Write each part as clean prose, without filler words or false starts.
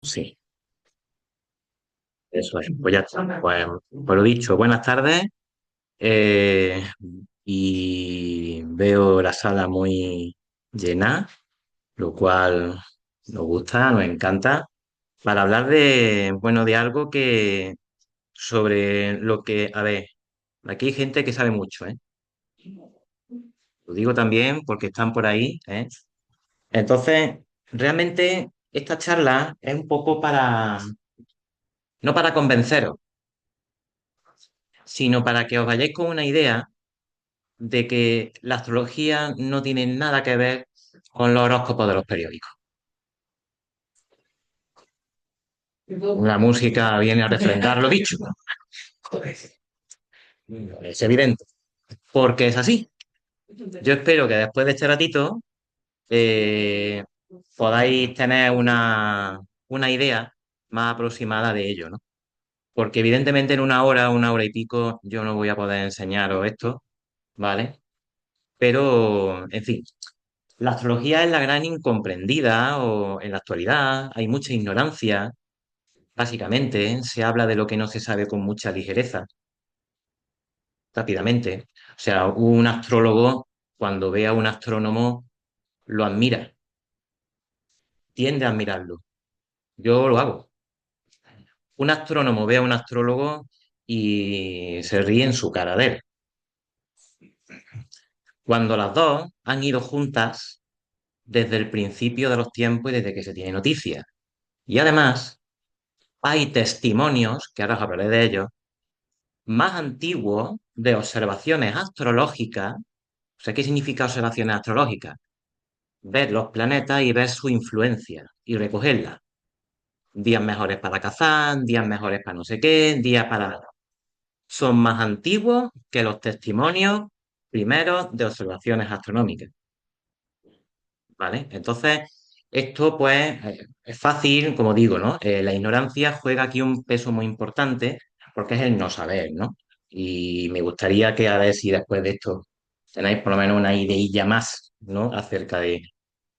Sí, eso es. Pues ya está. Pues lo dicho, buenas tardes. eh, y veo la sala muy llena, lo cual nos gusta, nos encanta, para hablar de algo sobre lo que, a ver, aquí hay gente que sabe mucho, ¿eh? Lo digo también porque están por ahí, ¿eh? Entonces, realmente esta charla es un poco no para convenceros, sino para que os vayáis con una idea de que la astrología no tiene nada que ver con los horóscopos de los periódicos. La música viene a refrendar lo dicho. Es evidente, porque es así. Yo espero que después de este ratito eh, podáis tener una idea más aproximada de ello, ¿no? Porque evidentemente en una hora y pico, yo no voy a poder enseñaros esto, ¿vale? Pero, en fin, la astrología es la gran incomprendida o en la actualidad hay mucha ignorancia. Básicamente, se habla de lo que no se sabe con mucha ligereza, rápidamente. O sea, un astrólogo, cuando ve a un astrónomo, lo admira, tiende a admirarlo. Yo lo hago. Un astrónomo ve a un astrólogo y se ríe en su cara de él. Cuando las dos han ido juntas desde el principio de los tiempos y desde que se tiene noticia. Y además, hay testimonios, que ahora os hablaré de ellos, más antiguos de observaciones astrológicas. O sea, ¿qué significa observaciones astrológicas? Ver los planetas y ver su influencia y recogerla. Días mejores para cazar, días mejores para no sé qué, días para... Son más antiguos que los testimonios primeros de observaciones astronómicas, ¿vale? Entonces, esto pues es fácil, como digo, ¿no? La ignorancia juega aquí un peso muy importante porque es el no saber, ¿no? Y me gustaría que a ver si después de esto tenéis por lo menos una ideilla más, ¿no? Acerca de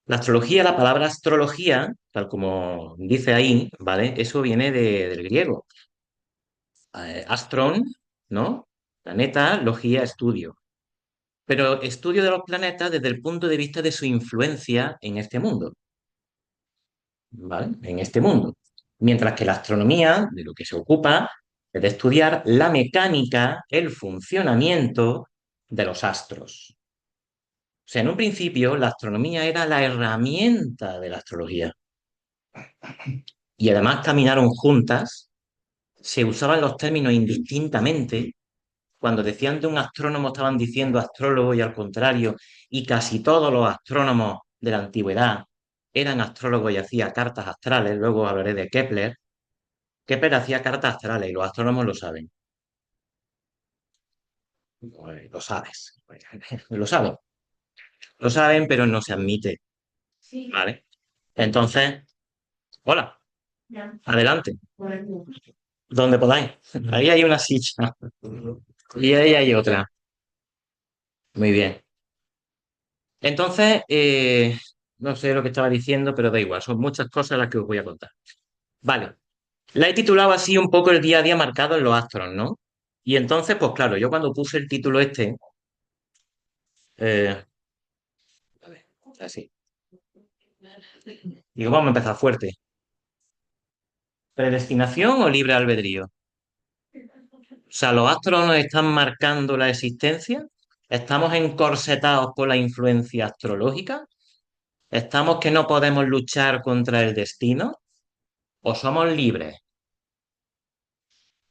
la astrología, la palabra astrología, tal como dice ahí, ¿vale? Eso viene del griego. Astron, ¿no? Planeta, logía, estudio. Pero estudio de los planetas desde el punto de vista de su influencia en este mundo, ¿vale? En este mundo. Mientras que la astronomía, de lo que se ocupa, es de estudiar la mecánica, el funcionamiento de los astros. O sea, en un principio la astronomía era la herramienta de la astrología. Y además caminaron juntas, se usaban los términos indistintamente. Cuando decían de un astrónomo estaban diciendo astrólogo y al contrario, y casi todos los astrónomos de la antigüedad eran astrólogos y hacían cartas astrales. Luego hablaré de Kepler. Kepler hacía cartas astrales y los astrónomos lo saben. Pues, lo sabes. Lo saben. Lo saben, pero no se admite. ¿Vale? Entonces, hola, adelante, donde podáis. Ahí hay una silla y ahí hay otra. Muy bien. Entonces, no sé lo que estaba diciendo, pero da igual, son muchas cosas las que os voy a contar. Vale, la he titulado así un poco el día a día marcado en los astros, ¿no? Y entonces, pues claro, yo cuando puse el título este, a ver, así, digo, vamos a empezar fuerte. ¿Predestinación o libre albedrío? O sea, ¿los astros nos están marcando la existencia? ¿Estamos encorsetados por la influencia astrológica? ¿Estamos que no podemos luchar contra el destino? ¿O somos libres?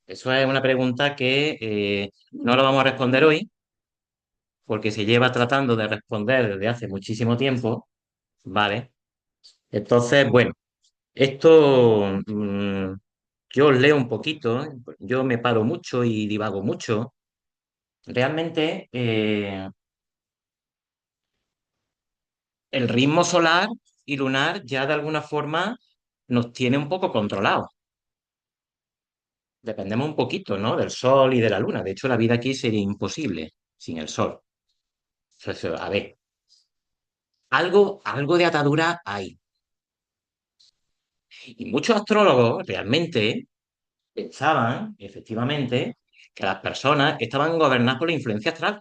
Eso es una pregunta que no la vamos a responder hoy, porque se lleva tratando de responder desde hace muchísimo tiempo, ¿vale? Entonces, bueno, esto yo os leo un poquito, yo me paro mucho y divago mucho. Realmente, el ritmo solar y lunar ya de alguna forma nos tiene un poco controlados. Dependemos un poquito, ¿no? Del sol y de la luna. De hecho, la vida aquí sería imposible sin el sol. Entonces, a ver, algo de atadura hay. Y muchos astrólogos realmente pensaban, efectivamente, que las personas estaban gobernadas por la influencia astral,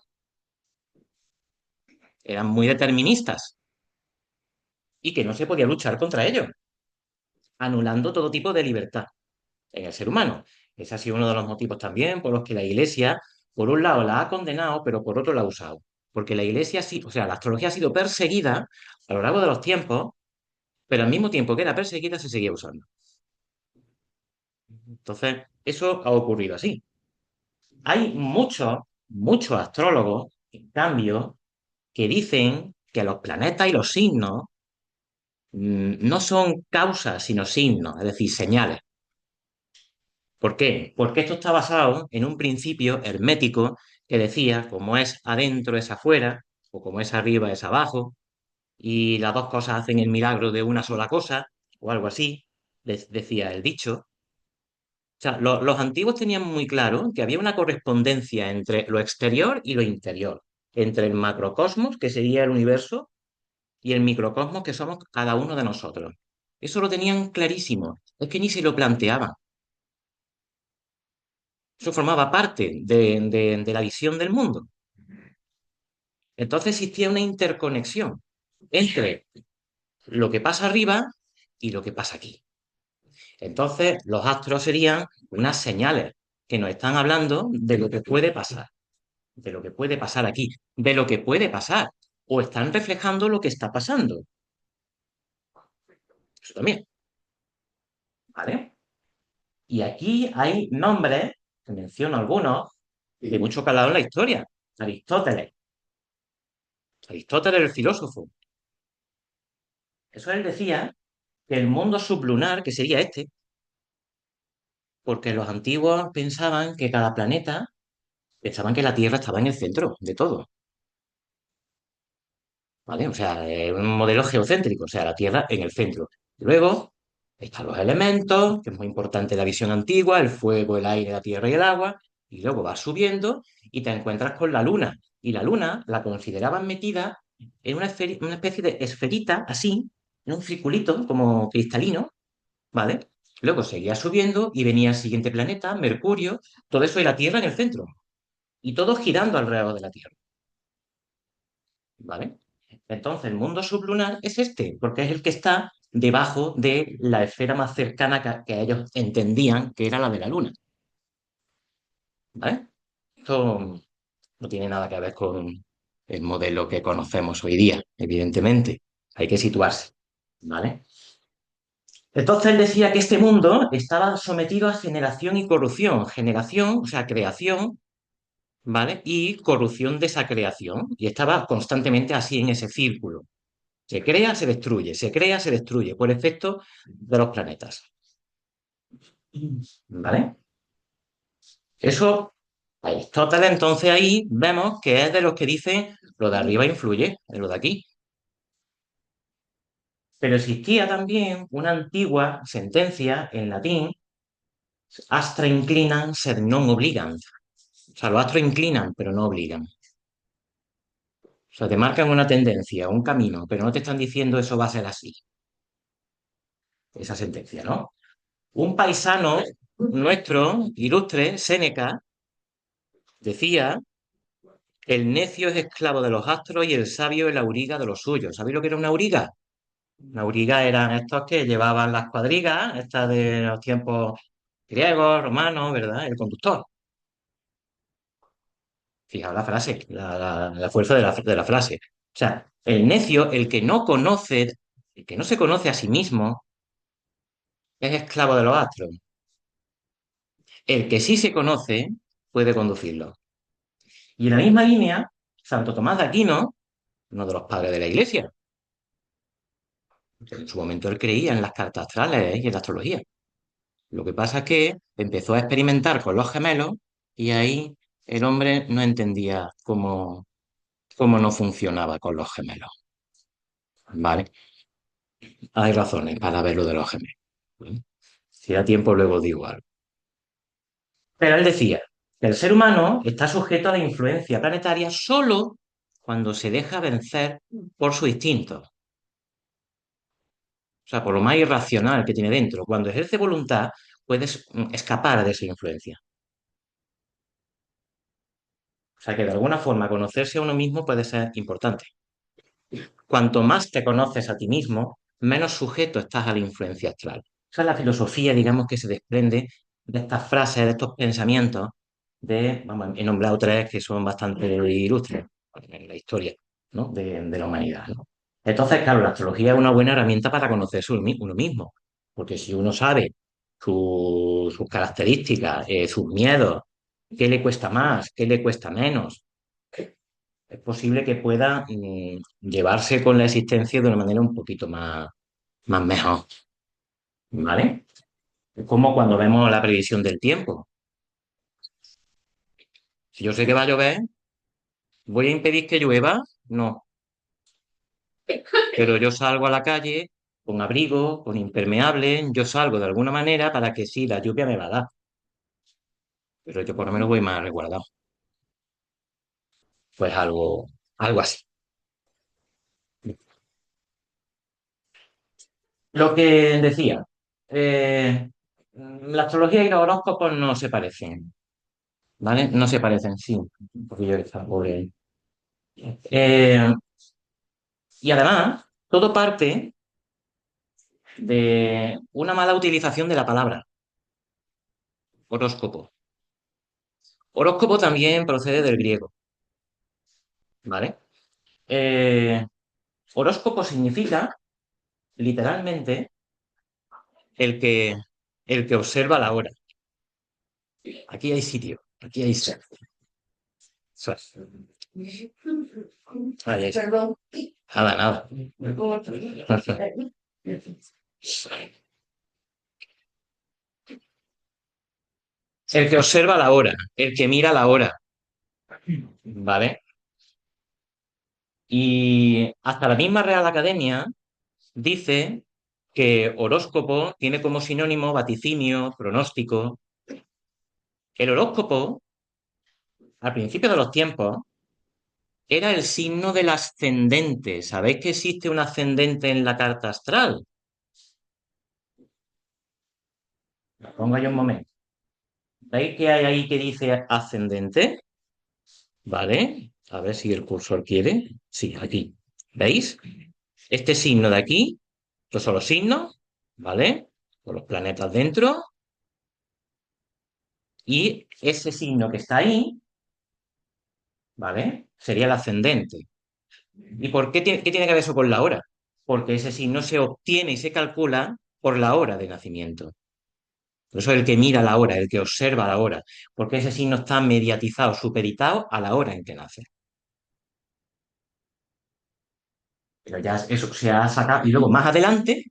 eran muy deterministas y que no se podía luchar contra ellos, anulando todo tipo de libertad en el ser humano. Ese ha sido uno de los motivos también por los que la Iglesia, por un lado, la ha condenado, pero por otro la ha usado. Porque la Iglesia, sí, o sea, la astrología ha sido perseguida a lo largo de los tiempos, pero al mismo tiempo que era perseguida, se seguía usando. Entonces, eso ha ocurrido así. Hay muchos astrólogos, en cambio, que dicen que los planetas y los signos no son causas, sino signos, es decir, señales. ¿Por qué? Porque esto está basado en un principio hermético que decía, como es adentro es afuera, o como es arriba es abajo, y las dos cosas hacen el milagro de una sola cosa, o algo así, decía el dicho. O sea, los antiguos tenían muy claro que había una correspondencia entre lo exterior y lo interior, entre el macrocosmos, que sería el universo, y el microcosmos, que somos cada uno de nosotros. Eso lo tenían clarísimo, es que ni se lo planteaban. Eso formaba parte de la visión del mundo. Entonces existía una interconexión entre lo que pasa arriba y lo que pasa aquí. Entonces, los astros serían unas señales que nos están hablando de lo que puede pasar, de lo que puede pasar aquí, de lo que puede pasar, o están reflejando lo que está pasando. Eso también, ¿vale? Y aquí hay nombres, que menciono algunos, de mucho calado en la historia. Aristóteles. Aristóteles, el filósofo. Eso él decía que el mundo sublunar, que sería este, porque los antiguos pensaban que cada planeta, pensaban que la Tierra estaba en el centro de todo, ¿vale? O sea, un modelo geocéntrico, o sea, la Tierra en el centro. Luego están los elementos, que es muy importante la visión antigua, el fuego, el aire, la tierra y el agua, y luego vas subiendo y te encuentras con la Luna. Y la Luna la consideraban metida en una especie de esferita, así, en un circulito como cristalino, ¿vale? Luego seguía subiendo y venía el siguiente planeta, Mercurio, todo eso y la Tierra en el centro. Y todo girando alrededor de la Tierra, ¿vale? Entonces, el mundo sublunar es este, porque es el que está debajo de la esfera más cercana que ellos entendían que era la de la Luna, ¿vale? Esto no tiene nada que ver con el modelo que conocemos hoy día, evidentemente. Hay que situarse, ¿vale? Entonces él decía que este mundo estaba sometido a generación y corrupción. Generación, o sea, creación, ¿vale? Y corrupción de esa creación. Y estaba constantemente así en ese círculo. Se crea, se destruye, se crea, se destruye, por efecto de los planetas. ¿Vale? Eso, Aristóteles, entonces ahí vemos que es de los que dicen lo de arriba influye en lo de aquí. Pero existía también una antigua sentencia en latín, astra inclinam sed non obligans. O sea, los astros inclinan, pero no obligan. O sea, te marcan una tendencia, un camino, pero no te están diciendo eso va a ser así. Esa sentencia, ¿no? Un paisano nuestro, ilustre, Séneca, decía que el necio es esclavo de los astros y el sabio el auriga de los suyos. ¿Sabéis lo que era una auriga? Una auriga eran estos que llevaban las cuadrigas, estas de los tiempos griegos, romanos, ¿verdad? El conductor. Fijaos la frase, la fuerza de la frase. O sea, el necio, el que no se conoce a sí mismo, es esclavo de los astros. El que sí se conoce puede conducirlo. Y en la misma línea, Santo Tomás de Aquino, uno de los padres de la Iglesia, en su momento él creía en las cartas astrales y en la astrología. Lo que pasa es que empezó a experimentar con los gemelos y ahí el hombre no entendía cómo no funcionaba con los gemelos. ¿Vale? Hay razones para ver lo de los gemelos. ¿Vale? Si da tiempo, luego digo algo. Pero él decía que el ser humano está sujeto a la influencia planetaria solo cuando se deja vencer por su instinto. O sea, por lo más irracional que tiene dentro. Cuando ejerce voluntad, puedes escapar de esa influencia. O sea, que de alguna forma conocerse a uno mismo puede ser importante. Cuanto más te conoces a ti mismo, menos sujeto estás a la influencia astral. Esa es la filosofía, digamos, que se desprende de estas frases, de estos pensamientos, vamos, he nombrado tres que son bastante ilustres en la historia, ¿no? de la humanidad, ¿no? Entonces, claro, la astrología es una buena herramienta para conocerse uno mismo, porque si uno sabe sus características, sus miedos, qué le cuesta más, qué le cuesta menos, es posible que pueda llevarse con la existencia de una manera un poquito más mejor, ¿vale? Es como cuando vemos la previsión del tiempo. Si yo sé que va a llover, ¿voy a impedir que llueva? No, pero yo salgo a la calle con abrigo, con impermeable, yo salgo de alguna manera para que sí, la lluvia me va a dar, pero yo por lo menos voy más resguardado. Pues algo así. Lo que decía, la astrología y los horóscopos no se parecen. ¿Vale? No se parecen, sí. Un poquillo que está pobre. Eh, y además, todo parte de una mala utilización de la palabra horóscopo. Horóscopo también procede del griego, ¿vale? Eh, horóscopo significa, literalmente, el que, el que observa la hora. Aquí hay sitio, aquí hay ser. Ahí hay ser. Nada, nada. El que observa la hora, el que mira la hora, ¿vale? Y hasta la misma Real Academia dice que horóscopo tiene como sinónimo vaticinio, pronóstico. El horóscopo, al principio de los tiempos, era el signo del ascendente. ¿Sabéis que existe un ascendente en la carta astral? Ponga yo un momento. ¿Veis que hay ahí que dice ascendente? ¿Vale? A ver si el cursor quiere. Sí, aquí. ¿Veis? Este signo de aquí, estos son los signos, ¿vale? Con los planetas dentro. Y ese signo que está ahí, ¿vale? Sería el ascendente. ¿Y por qué tiene que ver eso con la hora? Porque ese signo se obtiene y se calcula por la hora de nacimiento. Por eso es el que mira la hora, el que observa la hora, porque ese signo está mediatizado, supeditado a la hora en que nace. Pero ya eso se ha sacado. Y luego más adelante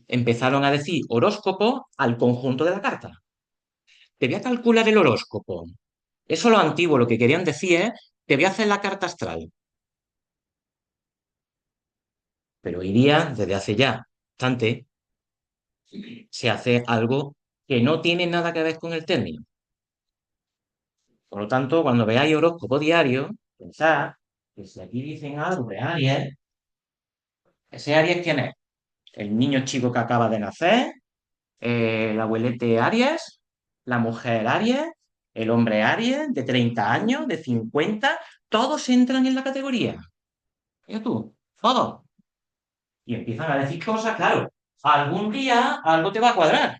empezaron a decir horóscopo al conjunto de la carta. Te voy a calcular el horóscopo. Eso lo antiguo, lo que querían decir es, te voy a hacer la carta astral. Pero hoy día, desde hace ya bastante, se hace algo que no tiene nada que ver con el término. Por lo tanto, cuando veáis horóscopo diario, pensad que si aquí dicen algo de Aries, ¿ese Aries quién es? El niño chico que acaba de nacer, el abuelete Aries, la mujer Aries, el hombre Aries de 30 años, de 50, todos entran en la categoría. Mira tú, todos. Y empiezan a decir cosas, claro, algún día algo te va a cuadrar,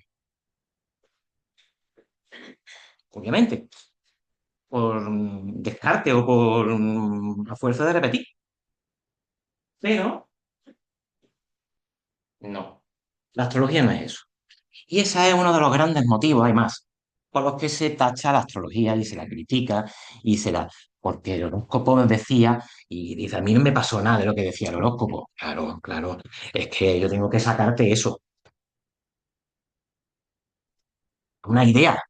obviamente, por descarte o por a fuerza de repetir. Pero no, la astrología no es eso. Y ese es uno de los grandes motivos, hay más, por los que se tacha la astrología y se la critica y se la... Porque el horóscopo me decía, y dice, a mí no me pasó nada de lo que decía el horóscopo. Claro, claro, es que yo tengo que sacarte eso, una idea.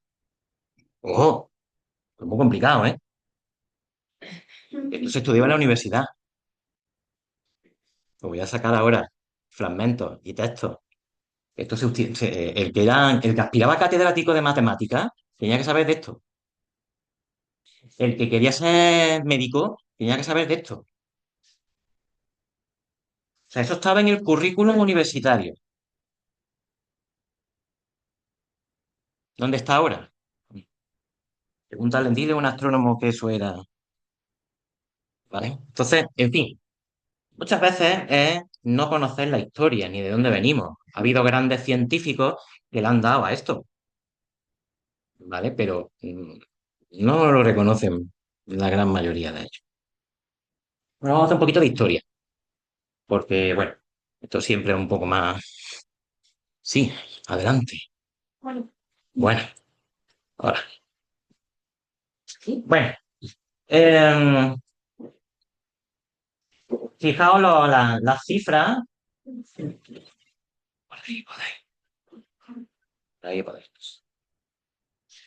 Ojo, es muy complicado, ¿eh? Esto se estudiaba en la universidad. Lo voy a sacar ahora, fragmentos y textos. El que aspiraba a catedrático de matemáticas tenía que saber de esto. El que quería ser médico tenía que saber de esto. sea, eso estaba en el currículum universitario. ¿Dónde está ahora? Pregúntale, dile a un astrónomo que eso era, ¿vale? Entonces, en fin, muchas veces es no conocer la historia ni de dónde venimos. Ha habido grandes científicos que le han dado a esto, ¿vale? Pero no lo reconocen la gran mayoría de ellos. Bueno, vamos a hacer un poquito de historia, porque, bueno, esto siempre es un poco más... Sí, adelante. Bueno, ahora. Bueno, em, fijaos las cifras. Ahí podéis, ahí podéis.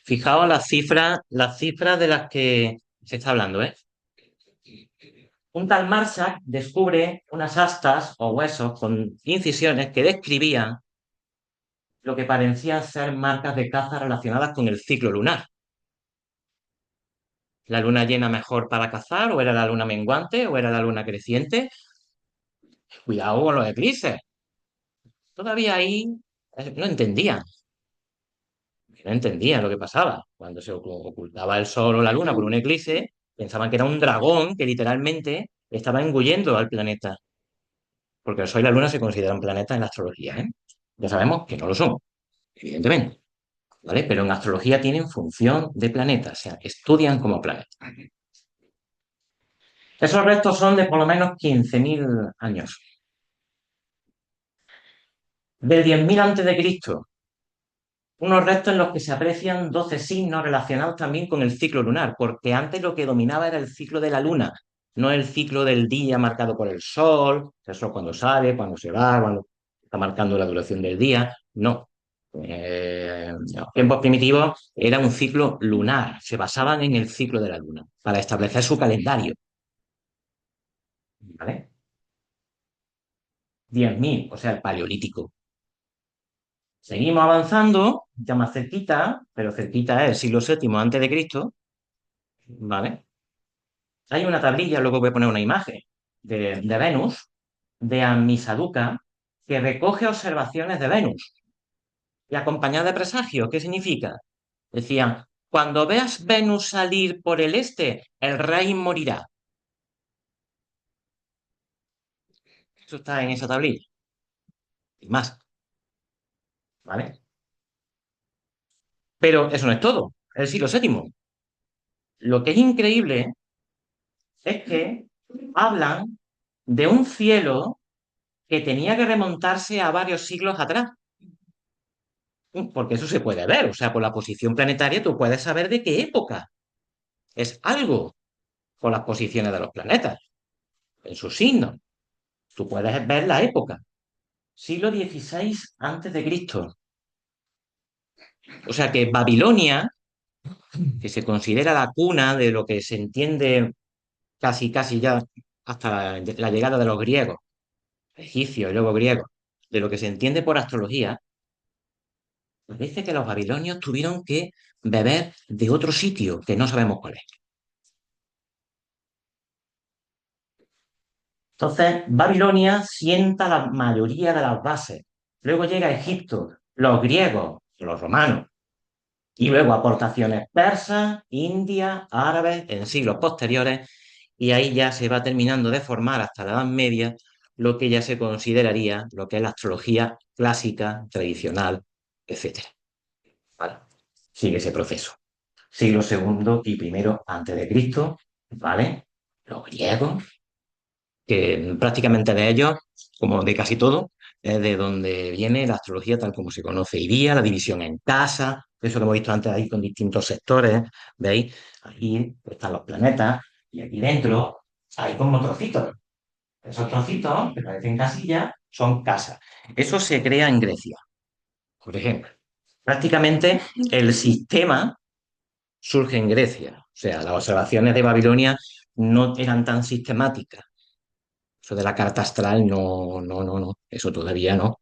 Fijaos las cifras de las que se está hablando, ¿eh? Un tal Marshall descubre unas astas o huesos con incisiones que describían lo que parecían ser marcas de caza relacionadas con el ciclo lunar. ¿La luna llena mejor para cazar o era la luna menguante o era la luna creciente? Cuidado con los eclipses. Todavía ahí no entendían, no entendían lo que pasaba. Cuando se ocultaba el sol o la luna por un eclipse, pensaban que era un dragón que literalmente estaba engullendo al planeta. Porque el sol y la luna se consideran planetas en la astrología, ¿eh? Ya sabemos que no lo son, evidentemente, ¿vale? Pero en astrología tienen función de planeta, o sea, estudian como planetas. Esos restos son de por lo menos 15.000 años. Del 10.000 antes de Cristo, unos restos en los que se aprecian 12 signos relacionados también con el ciclo lunar, porque antes lo que dominaba era el ciclo de la luna, no el ciclo del día marcado por el sol, el sol cuando sale, cuando se va, cuando está marcando la duración del día, no. Los tiempos primitivos era un ciclo lunar, se basaban en el ciclo de la luna para establecer su calendario, ¿vale? 10.000, o sea, el paleolítico. Seguimos avanzando, ya más cerquita, pero cerquita es el siglo VII antes de Cristo, ¿vale? Hay una tablilla, luego voy a poner una imagen de Venus, de Amisaduca, que recoge observaciones de Venus y acompañada de presagios. ¿Qué significa? Decían, cuando veas Venus salir por el este, el rey morirá. Eso está en esa tablilla. Y más, ¿vale? Pero eso no es todo. El siglo VII. Lo que es increíble es que hablan de un cielo que tenía que remontarse a varios siglos atrás. Porque eso se puede ver, o sea, por la posición planetaria tú puedes saber de qué época es algo con las posiciones de los planetas, en sus signos. Tú puedes ver la época. Siglo XVI antes de Cristo. O sea que Babilonia, que se considera la cuna de lo que se entiende casi, casi ya hasta la llegada de los griegos, egipcios y luego griegos, de lo que se entiende por astrología, parece que los babilonios tuvieron que beber de otro sitio que no sabemos cuál es. Entonces, Babilonia sienta la mayoría de las bases. Luego llega Egipto, los griegos, los romanos, y luego aportaciones persas, indias, árabes en siglos posteriores, y ahí ya se va terminando de formar hasta la Edad Media lo que ya se consideraría lo que es la astrología clásica, tradicional, etcétera. ¿Vale? Sigue ese proceso. Siglo segundo y primero antes de Cristo, ¿vale? Los griegos, que prácticamente de ellos, como de casi todo, es de donde viene la astrología tal como se conoce hoy día, la división en casas, eso que hemos visto antes ahí con distintos sectores, ¿veis? Aquí están los planetas y aquí dentro hay como trocitos. Esos trocitos que parecen casillas son casas. Eso se crea en Grecia, por ejemplo. Prácticamente el sistema surge en Grecia. O sea, las observaciones de Babilonia no eran tan sistemáticas. Eso de la carta astral, no, no, no, no, eso todavía no.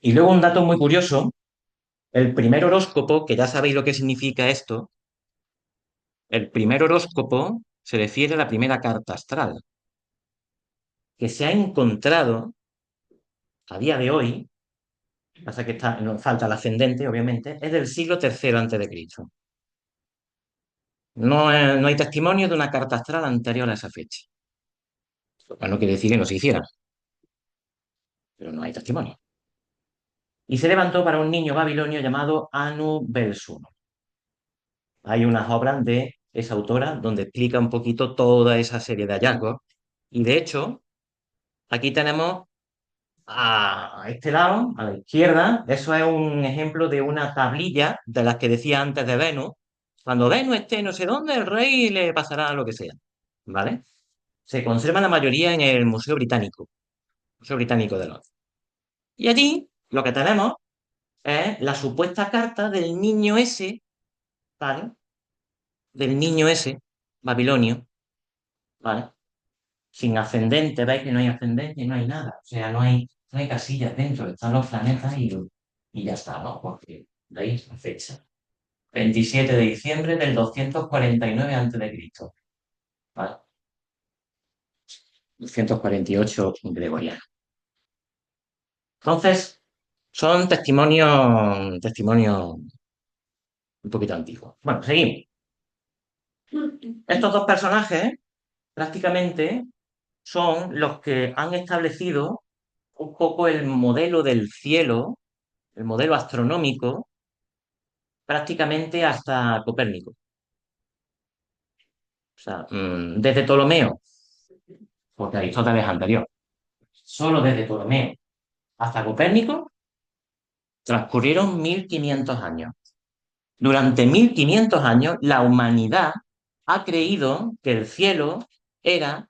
Y luego un dato muy curioso, el primer horóscopo, que ya sabéis lo que significa esto, el primer horóscopo se refiere a la primera carta astral. que se ha encontrado a día de hoy, pasa que nos falta el ascendente, obviamente, es del siglo III antes de Cristo. No hay testimonio de una carta astral anterior a esa fecha. Pues no quiere decir que no se hiciera, pero no hay testimonio. Y se levantó para un niño babilonio llamado Anu Belsun. Hay unas obras de esa autora donde explica un poquito toda esa serie de hallazgos. Y de hecho, aquí tenemos a este lado, a la izquierda, eso es un ejemplo de una tablilla de las que decía antes de Venus. Cuando Venus esté no sé dónde, el rey le pasará lo que sea. ¿Vale? Se conserva la mayoría en el Museo Británico de Londres. Y allí lo que tenemos es la supuesta carta del niño ese, ¿vale? Del niño ese, babilonio, ¿vale? Sin ascendente, veis que no hay ascendente, no hay nada. O sea, no hay casillas dentro, están los planetas y ya está, ¿no? Porque veis la fecha. 27 de diciembre del 249 a.C., ¿vale? 248 gregoriano. Entonces, son testimonios un poquito antiguos. Bueno, seguimos. Estos dos personajes prácticamente son los que han establecido un poco el modelo del cielo, el modelo astronómico, prácticamente hasta Copérnico. O sea, desde Ptolomeo, porque Aristóteles es anterior, solo desde Ptolomeo hasta Copérnico transcurrieron 1500 años. Durante 1500 años, la humanidad ha creído que el cielo era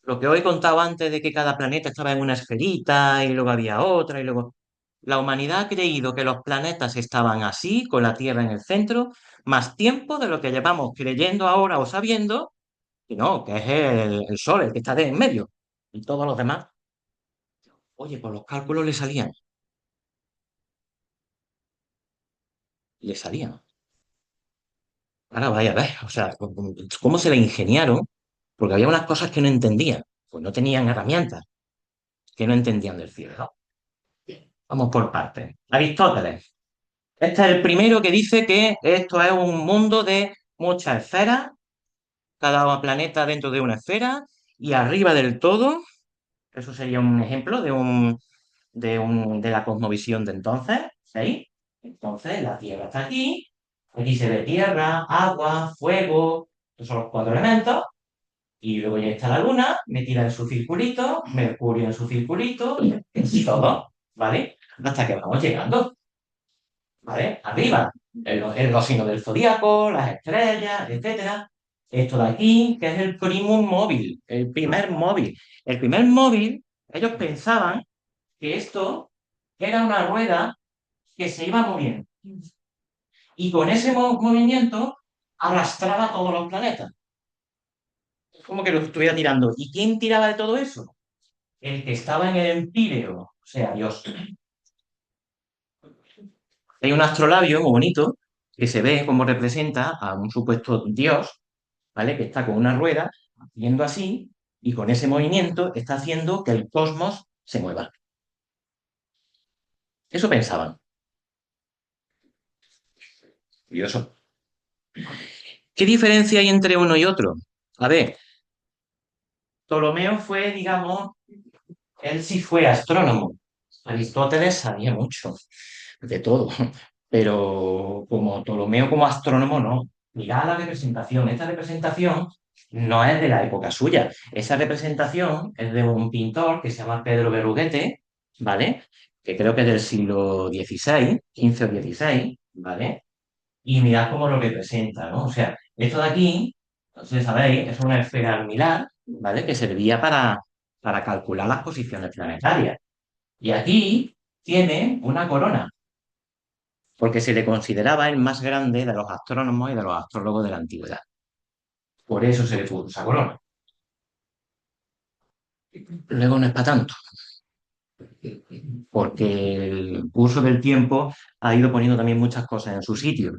lo que hoy contaba antes de que cada planeta estaba en una esferita y luego había otra y luego... La humanidad ha creído que los planetas estaban así, con la Tierra en el centro, más tiempo de lo que llevamos creyendo ahora o sabiendo, que no, que es el Sol el que está de en medio. Y todos los demás, oye, pues los cálculos le salían. Ahora vaya a ver, o sea, ¿cómo se la ingeniaron? Porque había unas cosas que no entendían, pues no tenían herramientas que no entendían del cielo, ¿no? Vamos por partes. Aristóteles. Este es el primero que dice que esto es un mundo de muchas esferas, cada planeta dentro de una esfera, y arriba del todo, eso sería un ejemplo de la cosmovisión de entonces, ¿sí? Entonces la Tierra está aquí se ve tierra, agua, fuego, estos son los cuatro elementos, y luego ya está la Luna, metida en su circulito, Mercurio en su circulito, y todo, ¿vale? Hasta que vamos llegando. ¿Vale? Arriba, los signos del zodíaco, las estrellas, etcétera. Esto de aquí, que es el primum móvil, el primer móvil. El primer móvil, ellos pensaban que esto era una rueda que se iba moviendo. Y con ese movimiento arrastraba a todos los planetas. Es como que los estuviera tirando. ¿Y quién tiraba de todo eso? El que estaba en el empíreo, o sea, Dios. Hay un astrolabio muy bonito que se ve cómo representa a un supuesto Dios, ¿vale? Que está con una rueda haciendo así y con ese movimiento está haciendo que el cosmos se mueva. Eso pensaban. Curioso. ¿Qué diferencia hay entre uno y otro? A ver, Ptolomeo fue, digamos, él sí fue astrónomo. Aristóteles sabía mucho de todo, pero como Ptolomeo como astrónomo no. Mirad la representación. Esta representación no es de la época suya. Esa representación es de un pintor que se llama Pedro Berruguete, ¿vale? Que creo que es del siglo XVI, XV o XVI, ¿vale? Y mirad cómo lo representa, ¿no? O sea, esto de aquí, no sé si sabéis, es una esfera armilar, ¿vale? Que servía para calcular las posiciones planetarias. Y aquí tiene una corona, porque se le consideraba el más grande de los astrónomos y de los astrólogos de la antigüedad. Por eso se le puso esa corona. Luego no es para tanto, porque el curso del tiempo ha ido poniendo también muchas cosas en su sitio,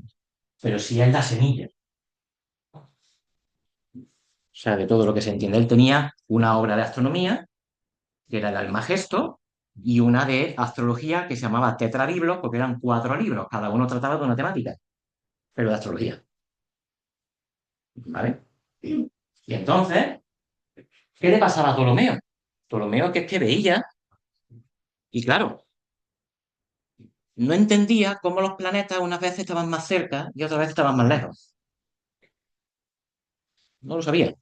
pero sí es la semilla, o sea, de todo lo que se entiende. Él tenía una obra de astronomía, que era el Almagesto, y una de astrología que se llamaba Tetralibros, porque eran cuatro libros, cada uno trataba de una temática, pero de astrología, ¿vale? Y entonces, ¿qué le pasaba a Ptolomeo? Ptolomeo que es que veía, y claro, no entendía cómo los planetas unas veces estaban más cerca y otras veces estaban más lejos. No lo sabía.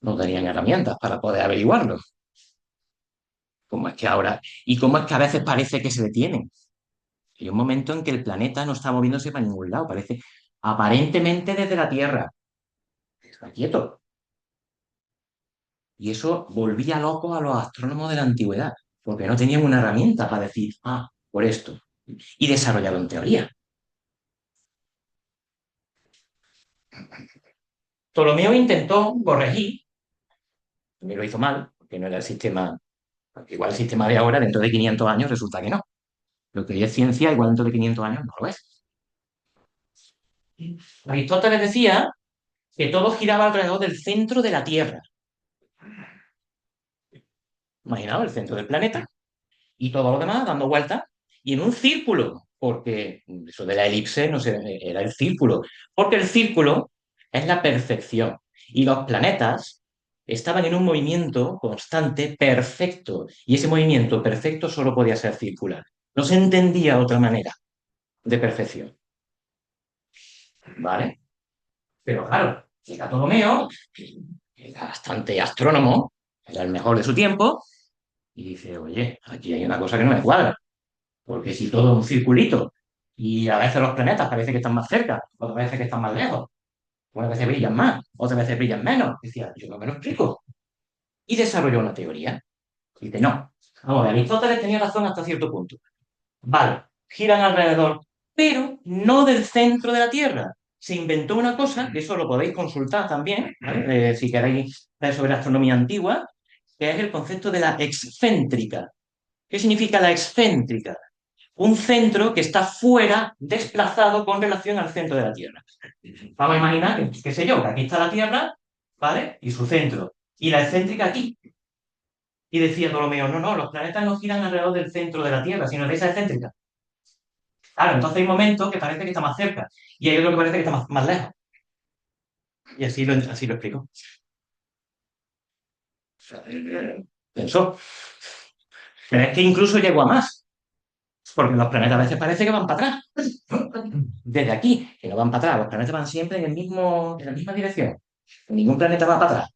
No tenían herramientas para poder averiguarlo. ¿Cómo es que ahora? ¿Y cómo es que a veces parece que se detienen? Hay un momento en que el planeta no está moviéndose para ningún lado. Parece aparentemente desde la Tierra. Está quieto. Y eso volvía loco a los astrónomos de la antigüedad, porque no tenían una herramienta para decir, ah, por esto. Y desarrollaron teoría. Ptolomeo intentó corregir, también lo hizo mal, porque no era el sistema, porque igual el sistema de ahora, dentro de 500 años, resulta que no. Lo que hoy es ciencia, igual dentro de 500 años no lo es. Aristóteles decía que todo giraba alrededor del centro de la Tierra. Imaginaos el centro del planeta y todo lo demás dando vueltas y en un círculo, porque eso de la elipse no sé, era el círculo, porque el círculo es la perfección y los planetas estaban en un movimiento constante perfecto y ese movimiento perfecto solo podía ser circular. No se entendía otra manera de perfección, ¿vale? Pero claro, llega Ptolomeo, que era bastante astrónomo, era el mejor de su tiempo, y dice, oye, aquí hay una cosa que no me cuadra. Porque si todo es un circulito y a veces los planetas parece que están más cerca, otras veces que están más lejos, unas veces brillan más, otras veces brillan menos, decía, yo no me lo explico. Y desarrolló una teoría. Y dice, no, vamos a ver, Aristóteles tenía razón hasta cierto punto. Vale, giran alrededor, pero no del centro de la Tierra. Se inventó una cosa, que eso lo podéis consultar también, ¿vale? Si queréis ver sobre astronomía antigua, que es el concepto de la excéntrica. ¿Qué significa la excéntrica? Un centro que está fuera, desplazado con relación al centro de la Tierra. Vamos a imaginar que, qué sé yo, que aquí está la Tierra, ¿vale? Y su centro. Y la excéntrica aquí. Y decía Ptolomeo, no, no, los planetas no giran alrededor del centro de la Tierra, sino de esa excéntrica. Claro, entonces hay momentos que parece que está más cerca y hay otro que parece que está más lejos. Y así lo explico. Pensó. Pero es que incluso llegó a más, porque los planetas a veces parece que van para atrás. Desde aquí, que no van para atrás, los planetas van siempre en la misma dirección. Ningún planeta va para atrás.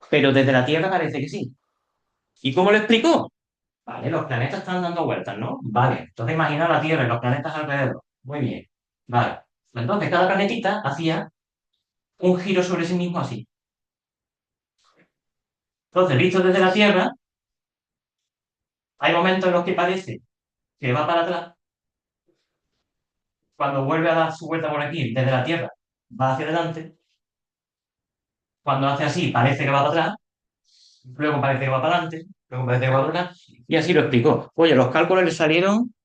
Pero desde la Tierra parece que sí. ¿Y cómo lo explicó? Vale, los planetas están dando vueltas, ¿no? Vale, entonces imagina la Tierra y los planetas alrededor. Muy bien. Vale. Entonces cada planetita hacía un giro sobre sí mismo así. Entonces, visto desde la Tierra, hay momentos en los que parece que va para atrás. Cuando vuelve a dar su vuelta por aquí, desde la Tierra, va hacia adelante. Cuando hace así, parece que va para atrás. Luego parece que va para adelante. Luego parece que va para atrás. Y así lo explicó. Oye, los cálculos le salieron,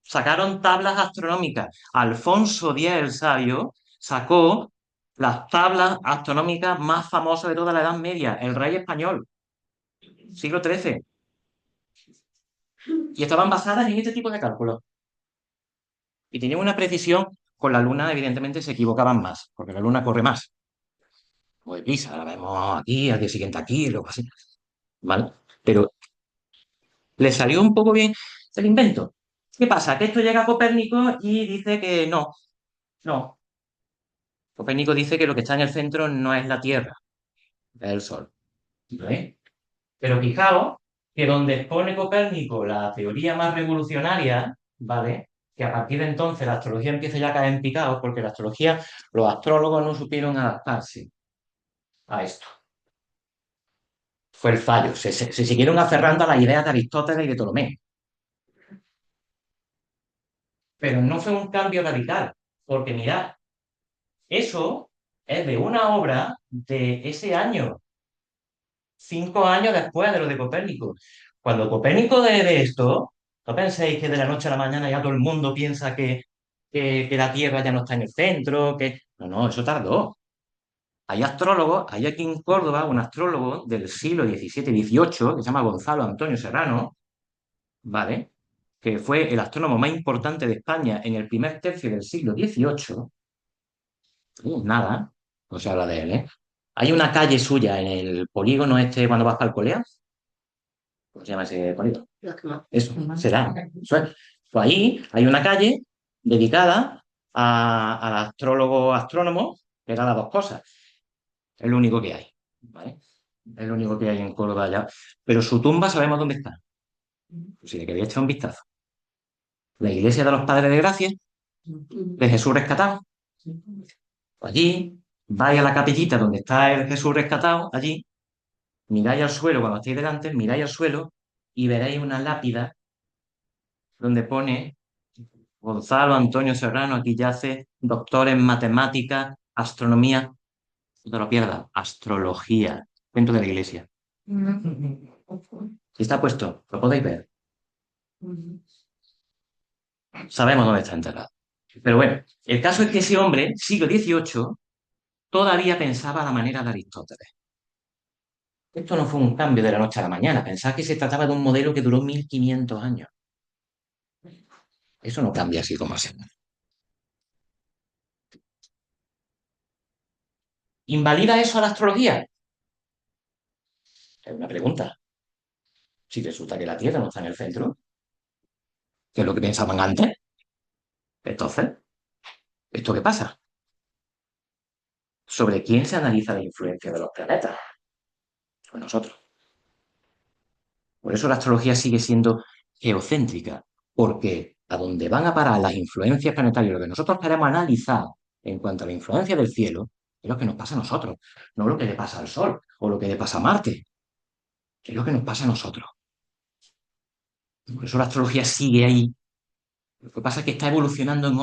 sacaron tablas astronómicas. Alfonso X el Sabio sacó las tablas astronómicas más famosas de toda la Edad Media, el rey español, siglo XIII. Y estaban basadas en este tipo de cálculos. Y tenían una precisión, con la Luna evidentemente se equivocaban más, porque la Luna corre más. Pues prisa, la vemos aquí, al día siguiente aquí, luego así. ¿Vale? Pero le salió un poco bien el invento. ¿Qué pasa? Que esto llega a Copérnico y dice que no, no. Copérnico dice que lo que está en el centro no es la Tierra, es el Sol. ¿Vale? Pero fijaos que donde expone Copérnico la teoría más revolucionaria, ¿vale? Que a partir de entonces la astrología empieza ya a caer en picados, porque la astrología, los astrólogos no supieron adaptarse a esto. Fue el fallo. Se siguieron aferrando a las ideas de Aristóteles y de Ptolomeo. Pero no fue un cambio radical, porque mirad, eso es de una obra de ese año, 5 años después de lo de Copérnico. Cuando Copérnico de esto, no penséis que de la noche a la mañana ya todo el mundo piensa que la Tierra ya no está en el centro, que... No, no, eso tardó. hay astrólogos, hay aquí en Córdoba un astrólogo del siglo XVII-XVIII que se llama Gonzalo Antonio Serrano, ¿vale? Que fue el astrónomo más importante de España en el primer tercio del siglo XVIII. Nada, no se habla de él, ¿eh? Hay una calle suya en el polígono este cuando vas para el Colea. ¿Cómo se llama ese polígono? Eso, será. Eso es. Pues ahí hay una calle dedicada al astrólogo astrónomo que da las dos cosas. Es lo único que hay, ¿vale? Es lo único que hay en Córdoba ya. Pero su tumba sabemos dónde está. Pues si le quería echar un vistazo. La iglesia de los Padres de Gracia, de Jesús rescatado. Allí, vais a la capillita donde está el Jesús rescatado, allí, miráis al suelo cuando estáis delante, miráis al suelo y veréis una lápida donde pone Gonzalo Antonio Serrano, aquí yace, doctor en matemáticas, astronomía, no te lo pierdas, astrología, dentro de la iglesia. Y está puesto, lo podéis ver. Sabemos dónde está enterrado. Pero bueno, el caso es que ese hombre, siglo XVIII, todavía pensaba a la manera de Aristóteles. Esto no fue un cambio de la noche a la mañana. Pensaba que se trataba de un modelo que duró 1500 años. Eso no cambia así como así. ¿Invalida eso a la astrología? Es una pregunta. Si resulta que la Tierra no está en el centro, que es lo que pensaban antes, entonces, ¿esto qué pasa? ¿Sobre quién se analiza la influencia de los planetas? Pues nosotros. Por eso la astrología sigue siendo geocéntrica, porque a donde van a parar las influencias planetarias, lo que nosotros queremos analizar en cuanto a la influencia del cielo, es lo que nos pasa a nosotros, no lo que le pasa al Sol o lo que le pasa a Marte, es lo que nos pasa a nosotros. Por eso la astrología sigue ahí. Lo que pasa es que está evolucionando en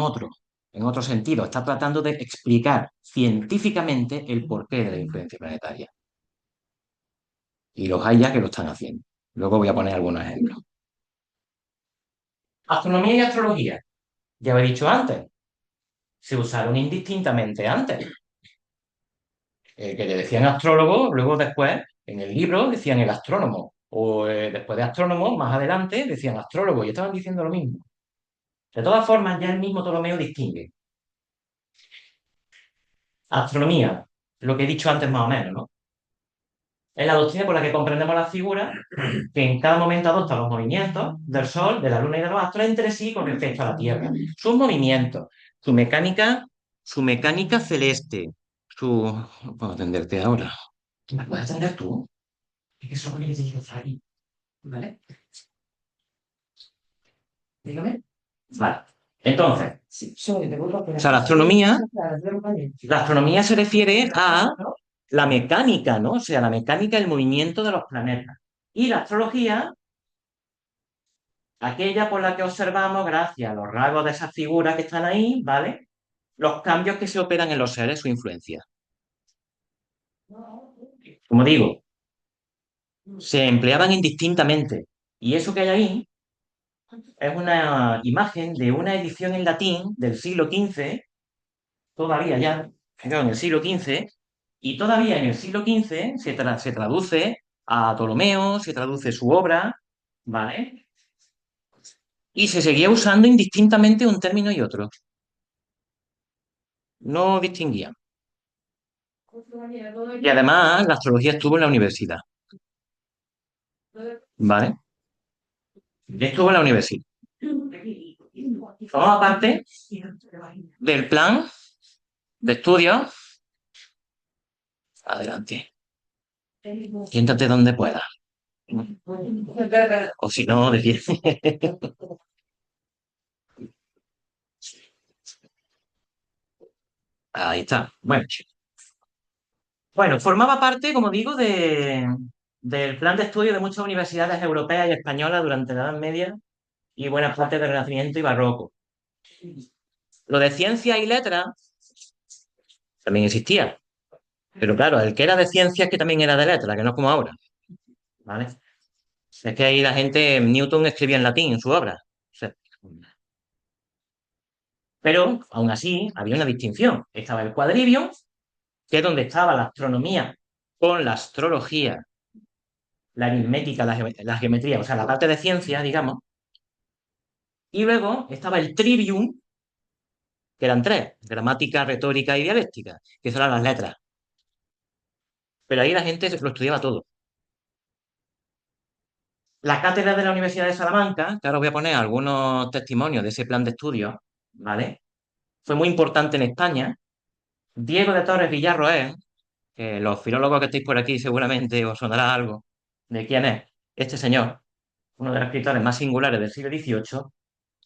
otro sentido, está tratando de explicar científicamente el porqué de la influencia planetaria. Y los hay ya que lo están haciendo. Luego voy a poner algunos ejemplos. Astronomía y astrología. Ya lo he dicho antes, se usaron indistintamente antes. Que le decían astrólogo, luego después, en el libro, decían el astrónomo. O después de astrónomo, más adelante, decían astrólogo y estaban diciendo lo mismo. De todas formas, ya el mismo Ptolomeo distingue. Astronomía, lo que he dicho antes más o menos, ¿no? Es la doctrina por la que comprendemos las figuras que en cada momento adoptan los movimientos del Sol, de la Luna y de los astros entre sí con respecto a la Tierra. Sus movimientos, su mecánica celeste, su... No puedo atenderte ahora. ¿Me puedes atender tú? Es que eso es lo que yo te digo, Fari. ¿Vale? Dígame. Vale. Entonces, o sea, la astronomía se refiere a la mecánica, ¿no? O sea, la mecánica, el movimiento de los planetas. Y la astrología, aquella por la que observamos, gracias a los rasgos de esas figuras que están ahí, ¿vale? Los cambios que se operan en los seres, su influencia. Como digo, se empleaban indistintamente. Y eso que hay ahí es una imagen de una edición en latín del siglo XV, todavía ya, fijaos, en el siglo XV, y todavía en el siglo XV se traduce a Ptolomeo, se traduce su obra, ¿vale? Y se seguía usando indistintamente un término y otro. No distinguían. Y además, la astrología estuvo en la universidad, ¿vale? Estuvo en la universidad. Forma parte del plan de estudio. Adelante. Siéntate donde puedas. O si no, de pie. Ahí está. Bueno, formaba parte, como digo, del plan de estudio de muchas universidades europeas y españolas durante la Edad Media y buena parte del Renacimiento y Barroco. Lo de ciencia y letras también existía. Pero claro, el que era de ciencias que también era de letras, que no es como ahora. ¿Vale? Es que ahí la gente, Newton escribía en latín en su obra. O sea, pero aún así había una distinción. Estaba el quadrivium, que es donde estaba la astronomía con la astrología, la aritmética, la geometría, o sea, la parte de ciencia, digamos, y luego estaba el trivium, que eran tres, gramática, retórica y dialéctica, que son las letras. Pero ahí la gente lo estudiaba todo. La cátedra de la Universidad de Salamanca, que ahora os voy a poner algunos testimonios de ese plan de estudio, ¿vale? Fue muy importante en España. Diego de Torres Villarroel, que los filólogos que estáis por aquí seguramente os sonará algo de quién es este señor, uno de los escritores más singulares del siglo XVIII,